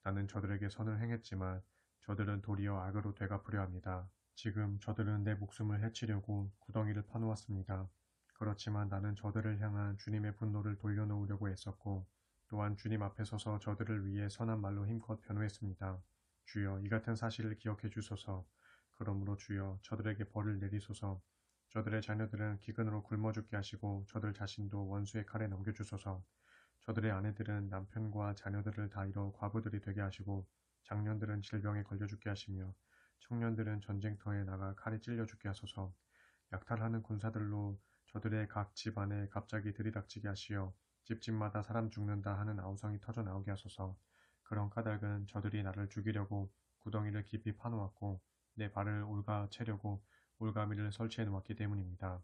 나는 저들에게 선을 행했지만 저들은 도리어 악으로 되갚으려 합니다. 지금 저들은 내 목숨을 해치려고 구덩이를 파놓았습니다. 그렇지만 나는 저들을 향한 주님의 분노를 돌려놓으려고 애썼고 또한 주님 앞에 서서 저들을 위해 선한 말로 힘껏 변호했습니다. 주여, 이 같은 사실을 기억해 주소서. 그러므로 주여, 저들에게 벌을 내리소서. 저들의 자녀들은 기근으로 굶어 죽게 하시고 저들 자신도 원수의 칼에 넘겨주소서. 저들의 아내들은 남편과 자녀들을 다 잃어 과부들이 되게 하시고 장년들은 질병에 걸려 죽게 하시며 청년들은 전쟁터에 나가 칼에 찔려 죽게 하소서. 약탈하는 군사들로 저들의 각 집안에 갑자기 들이닥치게 하시어 집집마다 사람 죽는다 하는 아우성이 터져 나오게 하소서. 그런 까닭은 저들이 나를 죽이려고 구덩이를 깊이 파놓았고 내 발을 올가채려고 올가미를 설치해 놓았기 때문입니다.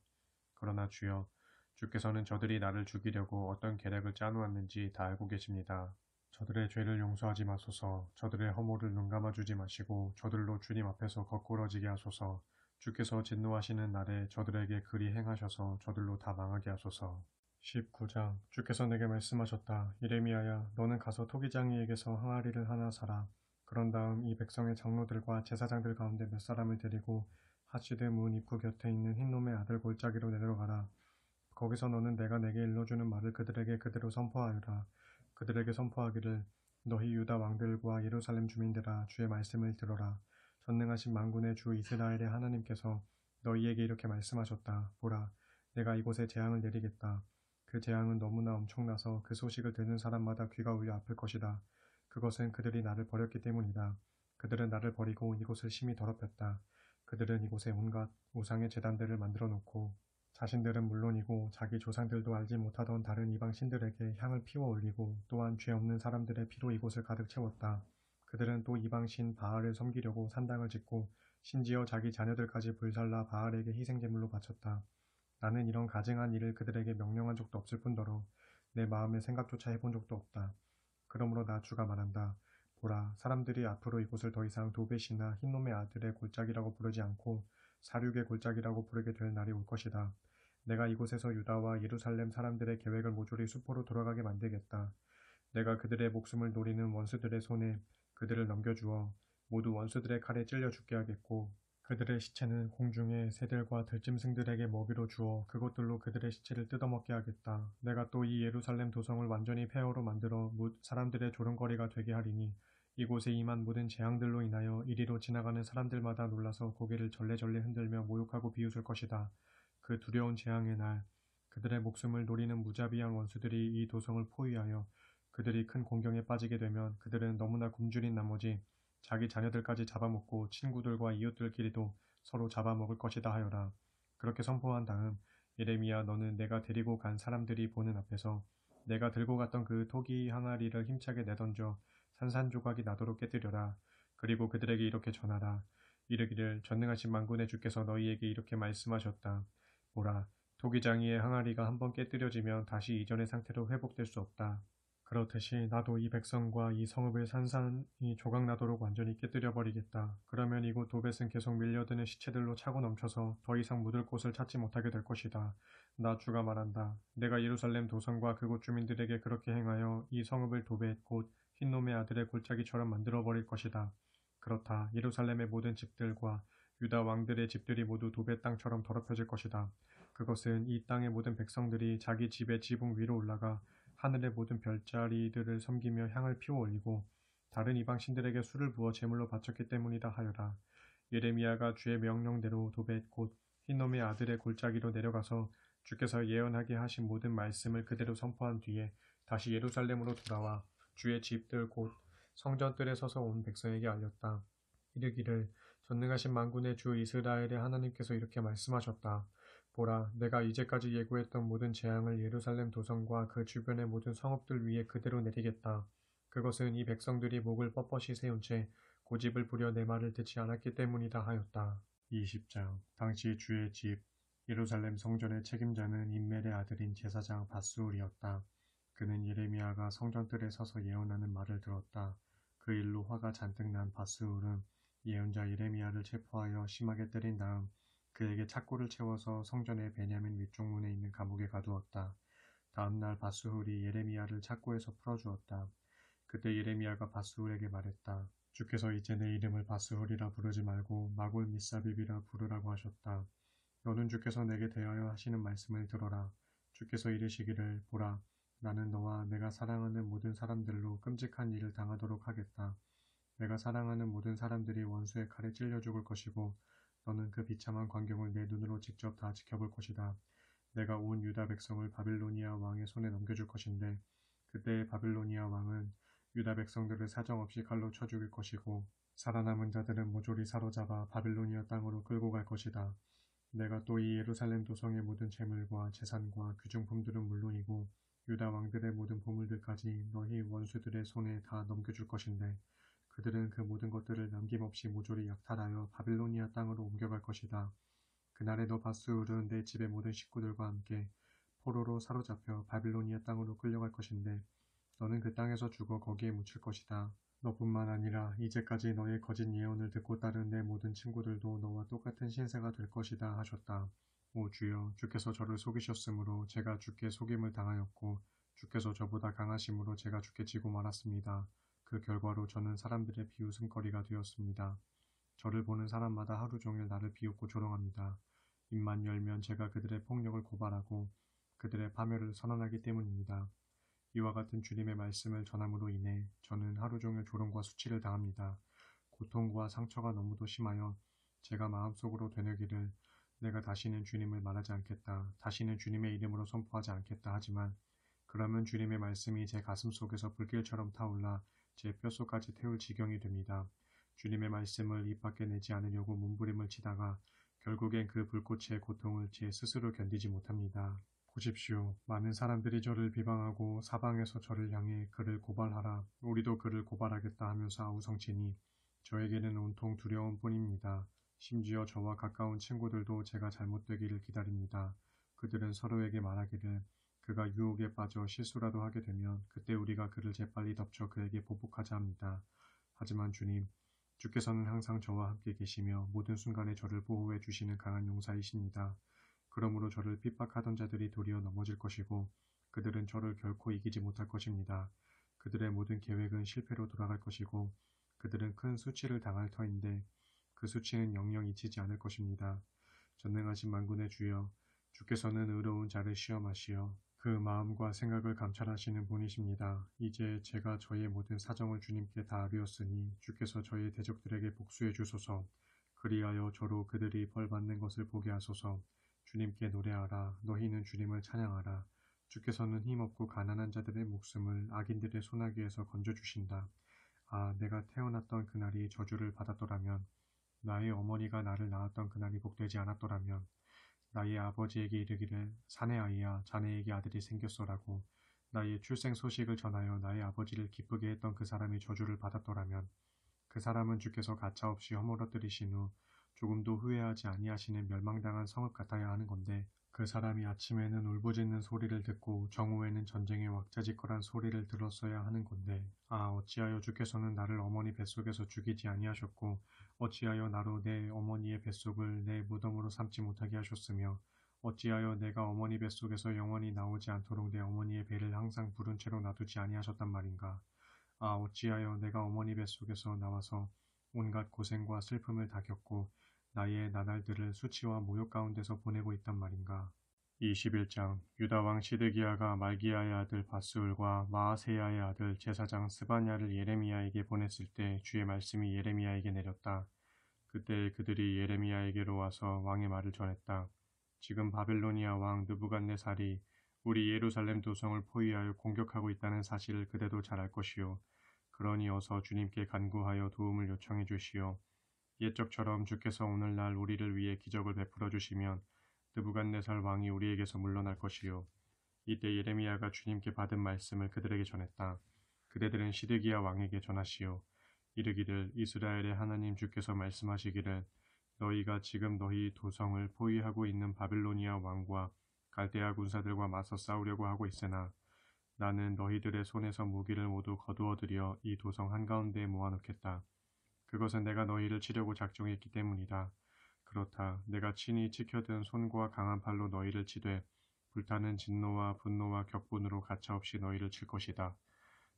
그러나 주여, 주께서는 저들이 나를 죽이려고 어떤 계략을 짜놓았는지 다 알고 계십니다. 저들의 죄를 용서하지 마소서. 저들의 허물을 눈감아 주지 마시고 저들로 주님 앞에서 거꾸러지게 하소서. 주께서 진노하시는 날에 저들에게 그리 행하셔서 저들로 다 망하게 하소서. 19장. 주께서 내게 말씀하셨다. 예레미야야, 너는 가서 토기장이에게서 항아리를 하나 사라. 그런 다음 이 백성의 장로들과 제사장들 가운데 몇 사람을 데리고 하시드 문 입구 곁에 있는 흰놈의 아들 골짜기로 내려가라. 거기서 너는 내가 내게 일러주는 말을 그들에게 그대로 선포하여라. 그들에게 선포하기를 너희 유다 왕들과 예루살렘 주민들아, 주의 말씀을 들어라. 전능하신 만군의 주 이스라엘의 하나님께서 너희에게 이렇게 말씀하셨다. 보라, 내가 이곳에 재앙을 내리겠다. 그 재앙은 너무나 엄청나서 그 소식을 듣는 사람마다 귀가 울려 아플 것이다. 그것은 그들이 나를 버렸기 때문이다. 그들은 나를 버리고 이곳을 심히 더럽혔다. 그들은 이곳에 온갖 우상의 제단들을 만들어 놓고 자신들은 물론이고 자기 조상들도 알지 못하던 다른 이방 신들에게 향을 피워 올리고 또한 죄 없는 사람들의 피로 이곳을 가득 채웠다. 그들은 또 이방 신 바알을 섬기려고 산당을 짓고 심지어 자기 자녀들까지 불살라 바알에게 희생제물로 바쳤다. 나는 이런 가증한 일을 그들에게 명령한 적도 없을 뿐더러 내 마음의 생각조차 해본 적도 없다. 그러므로 나 주가 말한다. 보라, 사람들이 앞으로 이곳을 더 이상 도벳이나 흰놈의 아들의 골짜기라고 부르지 않고 사륙의 골짜기라고 부르게 될 날이 올 것이다. 내가 이곳에서 유다와 예루살렘 사람들의 계획을 모조리 수포로 돌아가게 만들겠다. 내가 그들의 목숨을 노리는 원수들의 손에 그들을 넘겨주어 모두 원수들의 칼에 찔려 죽게 하겠고 그들의 시체는 공중의 새들과 들짐승들에게 먹이로 주어 그것들로 그들의 시체를 뜯어먹게 하겠다. 내가 또 이 예루살렘 도성을 완전히 폐허로 만들어 사람들의 조롱거리가 되게 하리니 이곳에 임한 모든 재앙들로 인하여 이리로 지나가는 사람들마다 놀라서 고개를 절레절레 흔들며 모욕하고 비웃을 것이다. 그 두려운 재앙의 날 그들의 목숨을 노리는 무자비한 원수들이 이 도성을 포위하여 그들이 큰 공경에 빠지게 되면 그들은 너무나 굶주린 나머지 자기 자녀들까지 잡아먹고 친구들과 이웃들끼리도 서로 잡아먹을 것이다 하여라. 그렇게 선포한 다음 예레미야, 너는 내가 데리고 간 사람들이 보는 앞에서 내가 들고 갔던 그 토기 항아리를 힘차게 내던져 산산조각이 나도록 깨뜨려라. 그리고 그들에게 이렇게 전하라. 이르기를 전능하신 만군의 주께서 너희에게 이렇게 말씀하셨다. 보라, 토기장이의 항아리가 한번 깨뜨려지면 다시 이전의 상태로 회복될 수 없다. 그렇듯이 나도 이 백성과 이 성읍을 산산이 조각나도록 완전히 깨뜨려 버리겠다. 그러면 이곳 도벳은 계속 밀려드는 시체들로 차고 넘쳐서 더 이상 묻을 곳을 찾지 못하게 될 것이다. 나 주가 말한다. 내가 예루살렘 도성과 그곳 주민들에게 그렇게 행하여 이 성읍을 도벳 곧 흰놈의 아들의 골짜기처럼 만들어 버릴 것이다. 그렇다. 예루살렘의 모든 집들과 유다 왕들의 집들이 모두 도벳 땅처럼 더럽혀질 것이다. 그것은 이 땅의 모든 백성들이 자기 집의 지붕 위로 올라가 하늘의 모든 별자리들을 섬기며 향을 피워 올리고 다른 이방 신들에게 술을 부어 제물로 바쳤기 때문이다 하여라. 예레미야가 주의 명령대로 도벳 곧 흰놈의 아들의 골짜기로 내려가서 주께서 예언하게 하신 모든 말씀을 그대로 선포한 뒤에 다시 예루살렘으로 돌아와 주의 집들 곧 성전뜰에 서서 온 백성에게 알렸다. 이르기를 전능하신 만군의 주 이스라엘의 하나님께서 이렇게 말씀하셨다. 보라, 내가 이제까지 예고했던 모든 재앙을 예루살렘 도성과 그 주변의 모든 성읍들 위에 그대로 내리겠다. 그것은 이 백성들이 목을 뻣뻣이 세운 채 고집을 부려 내 말을 듣지 않았기 때문이다 하였다. 20장 당시 주의 집 예루살렘 성전의 책임자는 임멜의 아들인 제사장 밧수울이었다. 그는 예레미야가 성전뜰에 서서 예언하는 말을 들었다. 그 일로 화가 잔뜩 난 밧수울은 예언자 예레미야를 체포하여 심하게 때린 다음 그에게 착고를 채워서 성전의 베냐민 위쪽문에 있는 감옥에 가두었다. 다음날 밧수울이 예레미야를 착고에서 풀어주었다. 그때 예레미야가 밧수울에게 말했다. 주께서 이제 내 이름을 밧수울이라 부르지 말고 마골 미사빕이라 부르라고 하셨다. 너는 주께서 내게 대하여 하시는 말씀을 들어라. 주께서 이르시기를 보라, 나는 너와 내가 사랑하는 모든 사람들로 끔찍한 일을 당하도록 하겠다. 내가 사랑하는 모든 사람들이 원수의 칼에 찔려 죽을 것이고 너는 그 비참한 광경을 내 눈으로 직접 다 지켜볼 것이다. 내가 온 유다 백성을 바빌로니아 왕의 손에 넘겨줄 것인데 그때 바빌로니아 왕은 유다 백성들을 사정없이 칼로 쳐 죽일 것이고 살아남은 자들은 모조리 사로잡아 바빌로니아 땅으로 끌고 갈 것이다. 내가 또 이 예루살렘 도성의 모든 재물과 재산과 귀중품들은 물론이고 유다 왕들의 모든 보물들까지 너희 원수들의 손에 다 넘겨줄 것인데 그들은 그 모든 것들을 남김없이 모조리 약탈하여 바빌로니아 땅으로 옮겨갈 것이다. 그날에 너 밧수울은 내 집의 모든 식구들과 함께 포로로 사로잡혀 바빌로니아 땅으로 끌려갈 것인데 너는 그 땅에서 죽어 거기에 묻힐 것이다. 너뿐만 아니라 이제까지 너의 거짓 예언을 듣고 따른 내 모든 친구들도 너와 똑같은 신세가 될 것이다 하셨다. 오 주여, 주께서 저를 속이셨으므로 제가 주께 속임을 당하였고 주께서 저보다 강하심으로 제가 주께 지고 말았습니다. 그 결과로 저는 사람들의 비웃음거리가 되었습니다. 저를 보는 사람마다 하루 종일 나를 비웃고 조롱합니다. 입만 열면 제가 그들의 폭력을 고발하고 그들의 파멸을 선언하기 때문입니다. 이와 같은 주님의 말씀을 전함으로 인해 저는 하루 종일 조롱과 수치를 당합니다. 고통과 상처가 너무도 심하여 제가 마음속으로 되뇌기를 내가 다시는 주님을 말하지 않겠다. 다시는 주님의 이름으로 선포하지 않겠다 하지만 그러면 주님의 말씀이 제 가슴 속에서 불길처럼 타올라 제 뼛속까지 태울 지경이 됩니다. 주님의 말씀을 입 밖에 내지 않으려고 몸부림을 치다가 결국엔 그 불꽃의 고통을 제 스스로 견디지 못합니다. 보십시오. 많은 사람들이 저를 비방하고 사방에서 저를 향해 그를 고발하라. 우리도 그를 고발하겠다 하면서 아우성치니 저에게는 온통 두려움 뿐입니다. 심지어 저와 가까운 친구들도 제가 잘못되기를 기다립니다. 그들은 서로에게 말하기를 그가 유혹에 빠져 실수라도 하게 되면 그때 우리가 그를 재빨리 덮쳐 그에게 보복하자 합니다. 하지만 주님, 주께서는 항상 저와 함께 계시며 모든 순간에 저를 보호해 주시는 강한 용사이십니다. 그러므로 저를 핍박하던 자들이 도리어 넘어질 것이고 그들은 저를 결코 이기지 못할 것입니다. 그들의 모든 계획은 실패로 돌아갈 것이고 그들은 큰 수치를 당할 터인데 그 수치는 영영 잊히지 않을 것입니다. 전능하신 만군의 주여, 주께서는 의로운 자를 시험하시어 그 마음과 생각을 감찰하시는 분이십니다. 이제 제가 저의 모든 사정을 주님께 다 아뢰었으니 주께서 저의 대적들에게 복수해 주소서. 그리하여 저로 그들이 벌받는 것을 보게 하소서. 주님께 노래하라. 너희는 주님을 찬양하라. 주께서는 힘없고 가난한 자들의 목숨을 악인들의 소나기에서 건져주신다. 아, 내가 태어났던 그날이 저주를 받았더라면, 나의 어머니가 나를 낳았던 그날이 복되지 않았더라면, 나의 아버지에게 이르기를 사내 아이야 자네에게 아들이 생겼어라고 나의 출생 소식을 전하여 나의 아버지를 기쁘게 했던 그 사람이 저주를 받았더라면 그 사람은 주께서 가차없이 허물어뜨리신 후 조금도 후회하지 아니하시는 멸망당한 성읍 같아야 하는 건데 그 사람이 아침에는 울부짖는 소리를 듣고 정오에는 전쟁의 왁자지껄한 소리를 들었어야 하는 건데 어찌하여 주께서는 나를 어머니 뱃속에서 죽이지 아니하셨고 어찌하여 나로 내 어머니의 뱃속을 내 무덤으로 삼지 못하게 하셨으며 어찌하여 내가 어머니 뱃속에서 영원히 나오지 않도록 내 어머니의 배를 항상 부른 채로 놔두지 아니하셨단 말인가. 어찌하여 내가 어머니 뱃속에서 나와서 온갖 고생과 슬픔을 다 겪고 나의 나날들을 수치와 모욕 가운데서 보내고 있단 말인가. 21장 유다왕 시드기야가 말기야의 아들 바스울과 마아세야의 아들 제사장 스바냐를 예레미야에게 보냈을 때 주의 말씀이 예레미야에게 내렸다. 그때 그들이 예레미야에게로 와서 왕의 말을 전했다. 지금 바벨로니아 왕 느부갓네살이 우리 예루살렘 도성을 포위하여 공격하고 있다는 사실을 그대도 잘 알 것이요. 그러니 어서 주님께 간구하여 도움을 요청해 주시오. 옛적처럼 주께서 오늘날 우리를 위해 기적을 베풀어 주시면 느부갓네살 왕이 우리에게서 물러날 것이요. 이때 예레미야가 주님께 받은 말씀을 그들에게 전했다. 그대들은 시드기야 왕에게 전하시오. 이르기를 이스라엘의 하나님 주께서 말씀하시기를 너희가 지금 너희 도성을 포위하고 있는 바빌로니아 왕과 갈대아 군사들과 맞서 싸우려고 하고 있으나 나는 너희들의 손에서 무기를 모두 거두어들여 이 도성 한가운데에 모아놓겠다. 그것은 내가 너희를 치려고 작정했기 때문이다. 그렇다. 내가 친히 지켜든 손과 강한 팔로 너희를 치되 불타는 진노와 분노와 격분으로 가차없이 너희를 칠 것이다.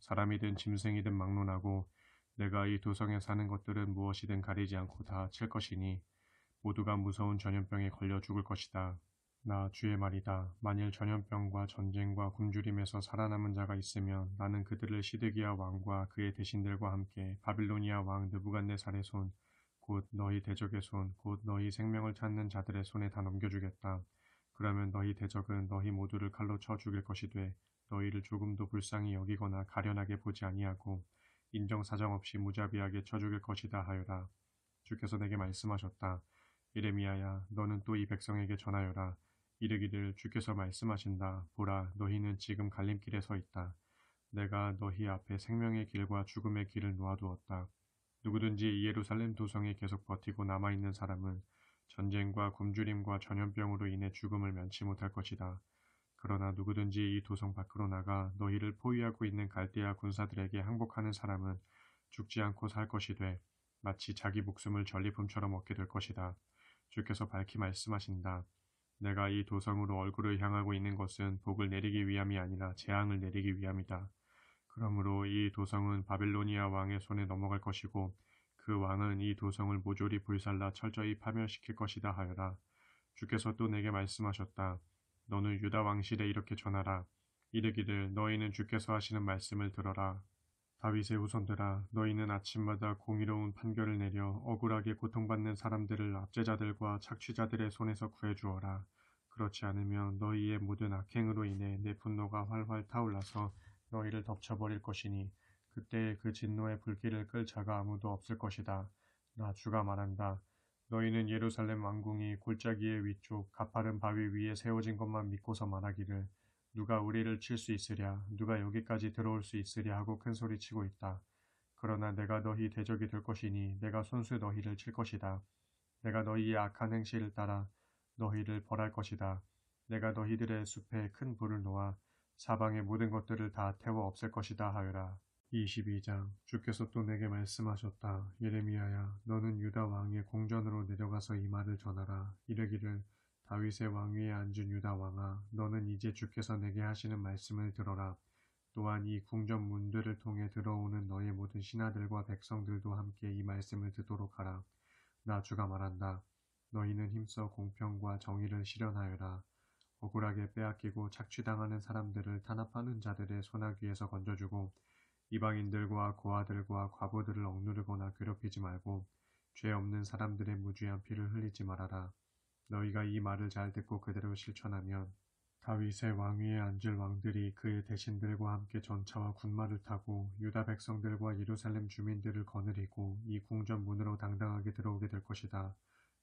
사람이든 짐승이든 막론하고 내가 이 도성에 사는 것들은 무엇이든 가리지 않고 다 칠 것이니 모두가 무서운 전염병에 걸려 죽을 것이다. 나 주의 말이다. 만일 전염병과 전쟁과 굶주림에서 살아남은 자가 있으면 나는 그들을 시드기야 왕과 그의 대신들과 함께 바빌로니아 왕 느부갓네살의 손, 곧 너희 대적의 손, 곧 너희 생명을 찾는 자들의 손에 다 넘겨주겠다. 그러면 너희 대적은 너희 모두를 칼로 쳐 죽일 것이 돼 너희를 조금도 불쌍히 여기거나 가련하게 보지 아니하고 인정사정 없이 무자비하게 쳐 죽일 것이다 하여라. 주께서 내게 말씀하셨다. 예레미야야, 너는 또 이 백성에게 전하여라. 이르기를 주께서 말씀하신다. 보라, 너희는 지금 갈림길에 서 있다. 내가 너희 앞에 생명의 길과 죽음의 길을 놓아두었다. 누구든지 이 예루살렘 도성에 계속 버티고 남아있는 사람은 전쟁과 굶주림과 전염병으로 인해 죽음을 면치 못할 것이다. 그러나 누구든지 이 도성 밖으로 나가 너희를 포위하고 있는 갈대아 군사들에게 항복하는 사람은 죽지 않고 살 것이 돼 마치 자기 목숨을 전리품처럼 얻게 될 것이다. 주께서 밝히 말씀하신다. 내가 이 도성으로 얼굴을 향하고 있는 것은 복을 내리기 위함이 아니라 재앙을 내리기 위함이다. 그러므로 이 도성은 바빌로니아 왕의 손에 넘어갈 것이고 그 왕은 이 도성을 모조리 불살라 철저히 파멸시킬 것이다 하여라. 주께서 또 내게 말씀하셨다. 너는 유다 왕실에 이렇게 전하라. 이르기를 너희는 주께서 하시는 말씀을 들어라. 다윗의 후손들아, 너희는 아침마다 공의로운 판결을 내려 억울하게 고통받는 사람들을 압제자들과 착취자들의 손에서 구해주어라. 그렇지 않으면 너희의 모든 악행으로 인해 내 분노가 활활 타올라서 너희를 덮쳐버릴 것이니 그때 그 진노의 불길을 끌 자가 아무도 없을 것이다. 나 주가 말한다. 너희는 예루살렘 왕궁이 골짜기의 위쪽 가파른 바위 위에 세워진 것만 믿고서 말하기를 누가 우리를 칠 수 있으랴 누가 여기까지 들어올 수 있으랴 하고 큰소리치고 있다. 그러나 내가 너희 대적이 될 것이니 내가 손수 너희를 칠 것이다. 내가 너희의 악한 행실을 따라 너희를 벌할 것이다. 내가 너희들의 숲에 큰 불을 놓아 사방의 모든 것들을 다 태워 없앨 것이다 하여라. 22장 주께서 또 내게 말씀하셨다. 예레미야야, 너는 유다 왕의 궁전으로 내려가서 이 말을 전하라. 이르기를 다윗의 왕위에 앉은 유다 왕아, 너는 이제 주께서 내게 하시는 말씀을 들어라. 또한 이 궁전 문들을 통해 들어오는 너의 모든 신하들과 백성들도 함께 이 말씀을 듣도록 하라. 나 주가 말한다. 너희는 힘써 공평과 정의를 실현하여라. 억울하게 빼앗기고 착취당하는 사람들을 탄압하는 자들의 소나기에서 건져주고 이방인들과 고아들과 과부들을 억누르거나 괴롭히지 말고 죄 없는 사람들의 무죄한 피를 흘리지 말아라. 너희가 이 말을 잘 듣고 그대로 실천하면 다윗의 왕위에 앉을 왕들이 그의 대신들과 함께 전차와 군마를 타고 유다 백성들과 예루살렘 주민들을 거느리고 이 궁전 문으로 당당하게 들어오게 될 것이다.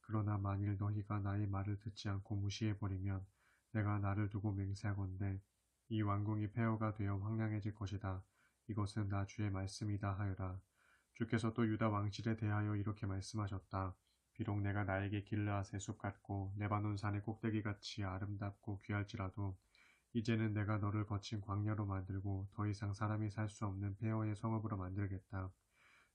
그러나 만일 너희가 나의 말을 듣지 않고 무시해버리면 내가 나를 두고 맹세하건대 이 왕궁이 폐허가 되어 황량해질 것이다. 이것은 나 주의 말씀이다 하여라. 주께서 또 유다 왕실에 대하여 이렇게 말씀하셨다. 비록 내가 나에게 길르앗의 숲 같고 레바논 산의 꼭대기같이 아름답고 귀할지라도 이제는 내가 너를 거친 광야로 만들고 더 이상 사람이 살 수 없는 폐허의 성읍으로 만들겠다.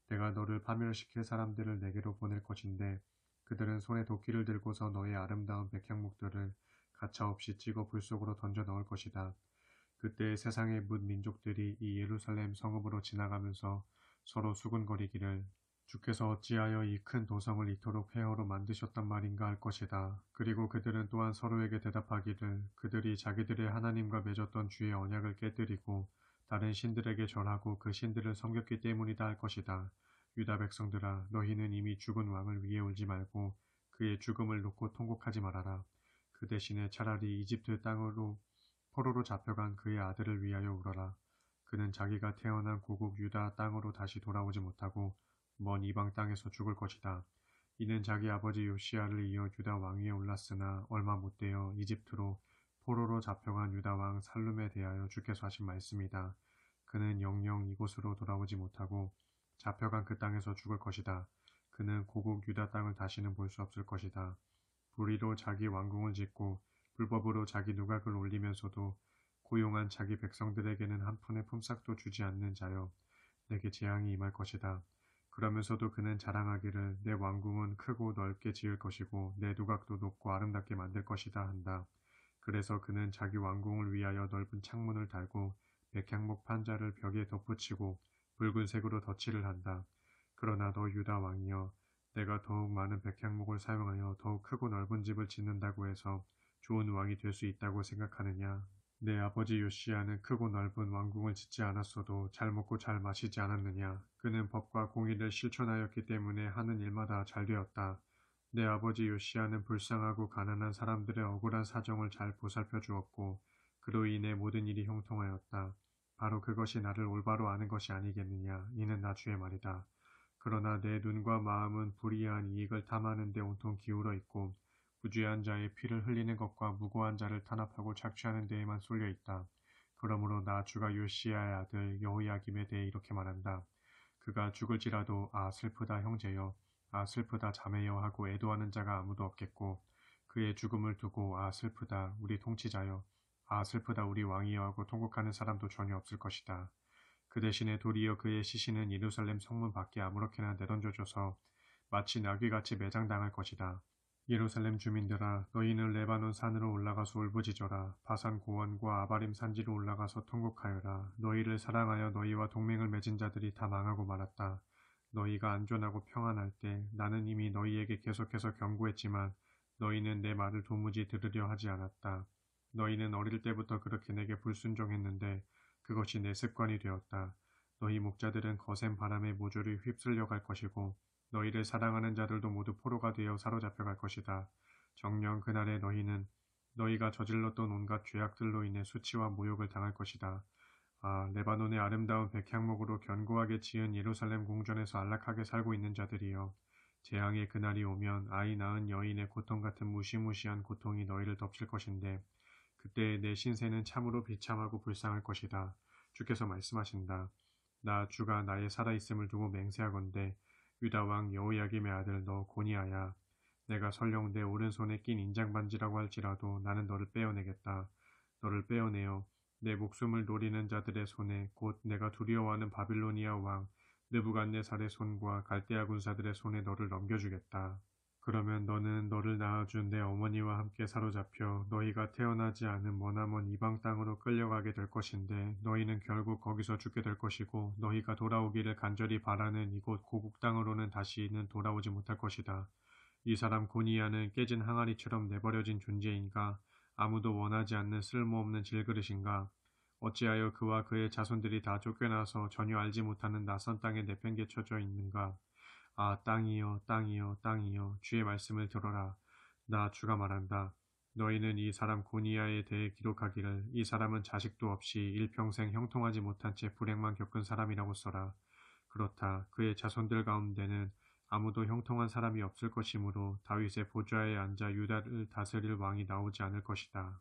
내가 너를 파멸시킬 사람들을 내게로 보낼 것인데 그들은 손에 도끼를 들고서 너의 아름다운 백향목들을 가차없이 찍어 불 속으로 던져 넣을 것이다. 그때 세상의 뭇 민족들이 이 예루살렘 성읍으로 지나가면서 서로 수군거리기를 주께서 어찌하여 이 큰 도성을 이토록 폐허로 만드셨단 말인가 할 것이다. 그리고 그들은 또한 서로에게 대답하기를 그들이 자기들의 하나님과 맺었던 주의 언약을 깨뜨리고 다른 신들에게 절하고 그 신들을 섬겼기 때문이다 할 것이다. 유다 백성들아, 너희는 이미 죽은 왕을 위해 울지 말고 그의 죽음을 놓고 통곡하지 말아라. 그 대신에 차라리 이집트 땅으로 포로로 잡혀간 그의 아들을 위하여 울어라. 그는 자기가 태어난 고국 유다 땅으로 다시 돌아오지 못하고 먼 이방 땅에서 죽을 것이다. 이는 자기 아버지 요시야를 이어 유다 왕위에 올랐으나 얼마 못되어 이집트로 포로로 잡혀간 유다 왕 살룸에 대하여 주께서 하신 말씀이다. 그는 영영 이곳으로 돌아오지 못하고 잡혀간 그 땅에서 죽을 것이다. 그는 고국 유다 땅을 다시는 볼 수 없을 것이다. 불의로 자기 왕궁을 짓고 불법으로 자기 누각을 올리면서도 고용한 자기 백성들에게는 한 푼의 품삯도 주지 않는 자여, 내게 재앙이 임할 것이다. 그러면서도 그는 자랑하기를 내 왕궁은 크고 넓게 지을 것이고 내 누각도 높고 아름답게 만들 것이다 한다. 그래서 그는 자기 왕궁을 위하여 넓은 창문을 달고 백향목 판자를 벽에 덧붙이고 붉은색으로 덧칠을 한다. 그러나 너 유다 왕이여, 내가 더욱 많은 백향목을 사용하여 더욱 크고 넓은 집을 짓는다고 해서 좋은 왕이 될 수 있다고 생각하느냐? 내 아버지 요시야는 크고 넓은 왕궁을 짓지 않았어도 잘 먹고 잘 마시지 않았느냐? 그는 법과 공의를 실천하였기 때문에 하는 일마다 잘 되었다. 내 아버지 요시야는 불쌍하고 가난한 사람들의 억울한 사정을 잘 보살펴 주었고 그로 인해 모든 일이 형통하였다. 바로 그것이 나를 올바로 아는 것이 아니겠느냐? 이는 나 주의 말이다. 그러나 내 눈과 마음은 불의한 이익을 탐하는 데 온통 기울어 있고 부주의한 자의 피를 흘리는 것과 무고한 자를 탄압하고 착취하는 데에만 쏠려 있다. 그러므로 나 주가 요시야의 아들 여호야김에 대해 이렇게 말한다. 그가 죽을지라도 아 슬프다 형제여, 아 슬프다 자매여 하고 애도하는 자가 아무도 없겠고 그의 죽음을 두고 아 슬프다 우리 통치자여, 아 슬프다 우리 왕이여 하고 통곡하는 사람도 전혀 없을 것이다. 그 대신에 도리어 그의 시신은 예루살렘 성문 밖에 아무렇게나 내던져져서 마치 나귀같이 매장당할 것이다. 예루살렘 주민들아, 너희는 레바논 산으로 올라가서 울부짖어라. 바산 고원과 아바림 산지로 올라가서 통곡하여라. 너희를 사랑하여 너희와 동맹을 맺은 자들이 다 망하고 말았다. 너희가 안전하고 평안할 때 나는 이미 너희에게 계속해서 경고했지만 너희는 내 말을 도무지 들으려 하지 않았다. 너희는 어릴 때부터 그렇게 내게 불순종했는데 그것이 내 습관이 되었다. 너희 목자들은 거센 바람에 모조리 휩쓸려 갈 것이고 너희를 사랑하는 자들도 모두 포로가 되어 사로잡혀 갈 것이다. 정녕 그날에 너희는 너희가 저질렀던 온갖 죄악들로 인해 수치와 모욕을 당할 것이다. 아, 레바논의 아름다운 백향목으로 견고하게 지은 예루살렘 궁전에서 안락하게 살고 있는 자들이여, 재앙의 그날이 오면 아이 낳은 여인의 고통 같은 무시무시한 고통이 너희를 덮칠 것인데 그때 내 신세는 참으로 비참하고 불쌍할 것이다. 주께서 말씀하신다. 나 주가 나의 살아있음을 두고 맹세하건대 유다 왕 여호야김의 아들 너 고니아야, 내가 설령 내 오른손에 낀 인장반지라고 할지라도 나는 너를 빼어내겠다. 너를 빼어내어 내 목숨을 노리는 자들의 손에 곧 내가 두려워하는 바빌로니아 왕 느부갓네살의 손과 갈대아 군사들의 손에 너를 넘겨주겠다. 그러면 너는 너를 낳아준 내 어머니와 함께 사로잡혀 너희가 태어나지 않은 머나먼 이방 땅으로 끌려가게 될 것인데 너희는 결국 거기서 죽게 될 것이고 너희가 돌아오기를 간절히 바라는 이곳 고국 땅으로는 다시는 돌아오지 못할 것이다. 이 사람 고니아는 깨진 항아리처럼 내버려진 존재인가? 아무도 원하지 않는 쓸모없는 질그릇인가? 어찌하여 그와 그의 자손들이 다 쫓겨나서 전혀 알지 못하는 낯선 땅에 내팽개쳐져 있는가? 아 땅이여 땅이여 땅이여 주의 말씀을 들어라. 나 주가 말한다. 너희는 이 사람 고니아에 대해 기록하기를 이 사람은 자식도 없이 일평생 형통하지 못한 채 불행만 겪은 사람이라고 써라. 그렇다. 그의 자손들 가운데는 아무도 형통한 사람이 없을 것이므로 다윗의 보좌에 앉아 유다를 다스릴 왕이 나오지 않을 것이다.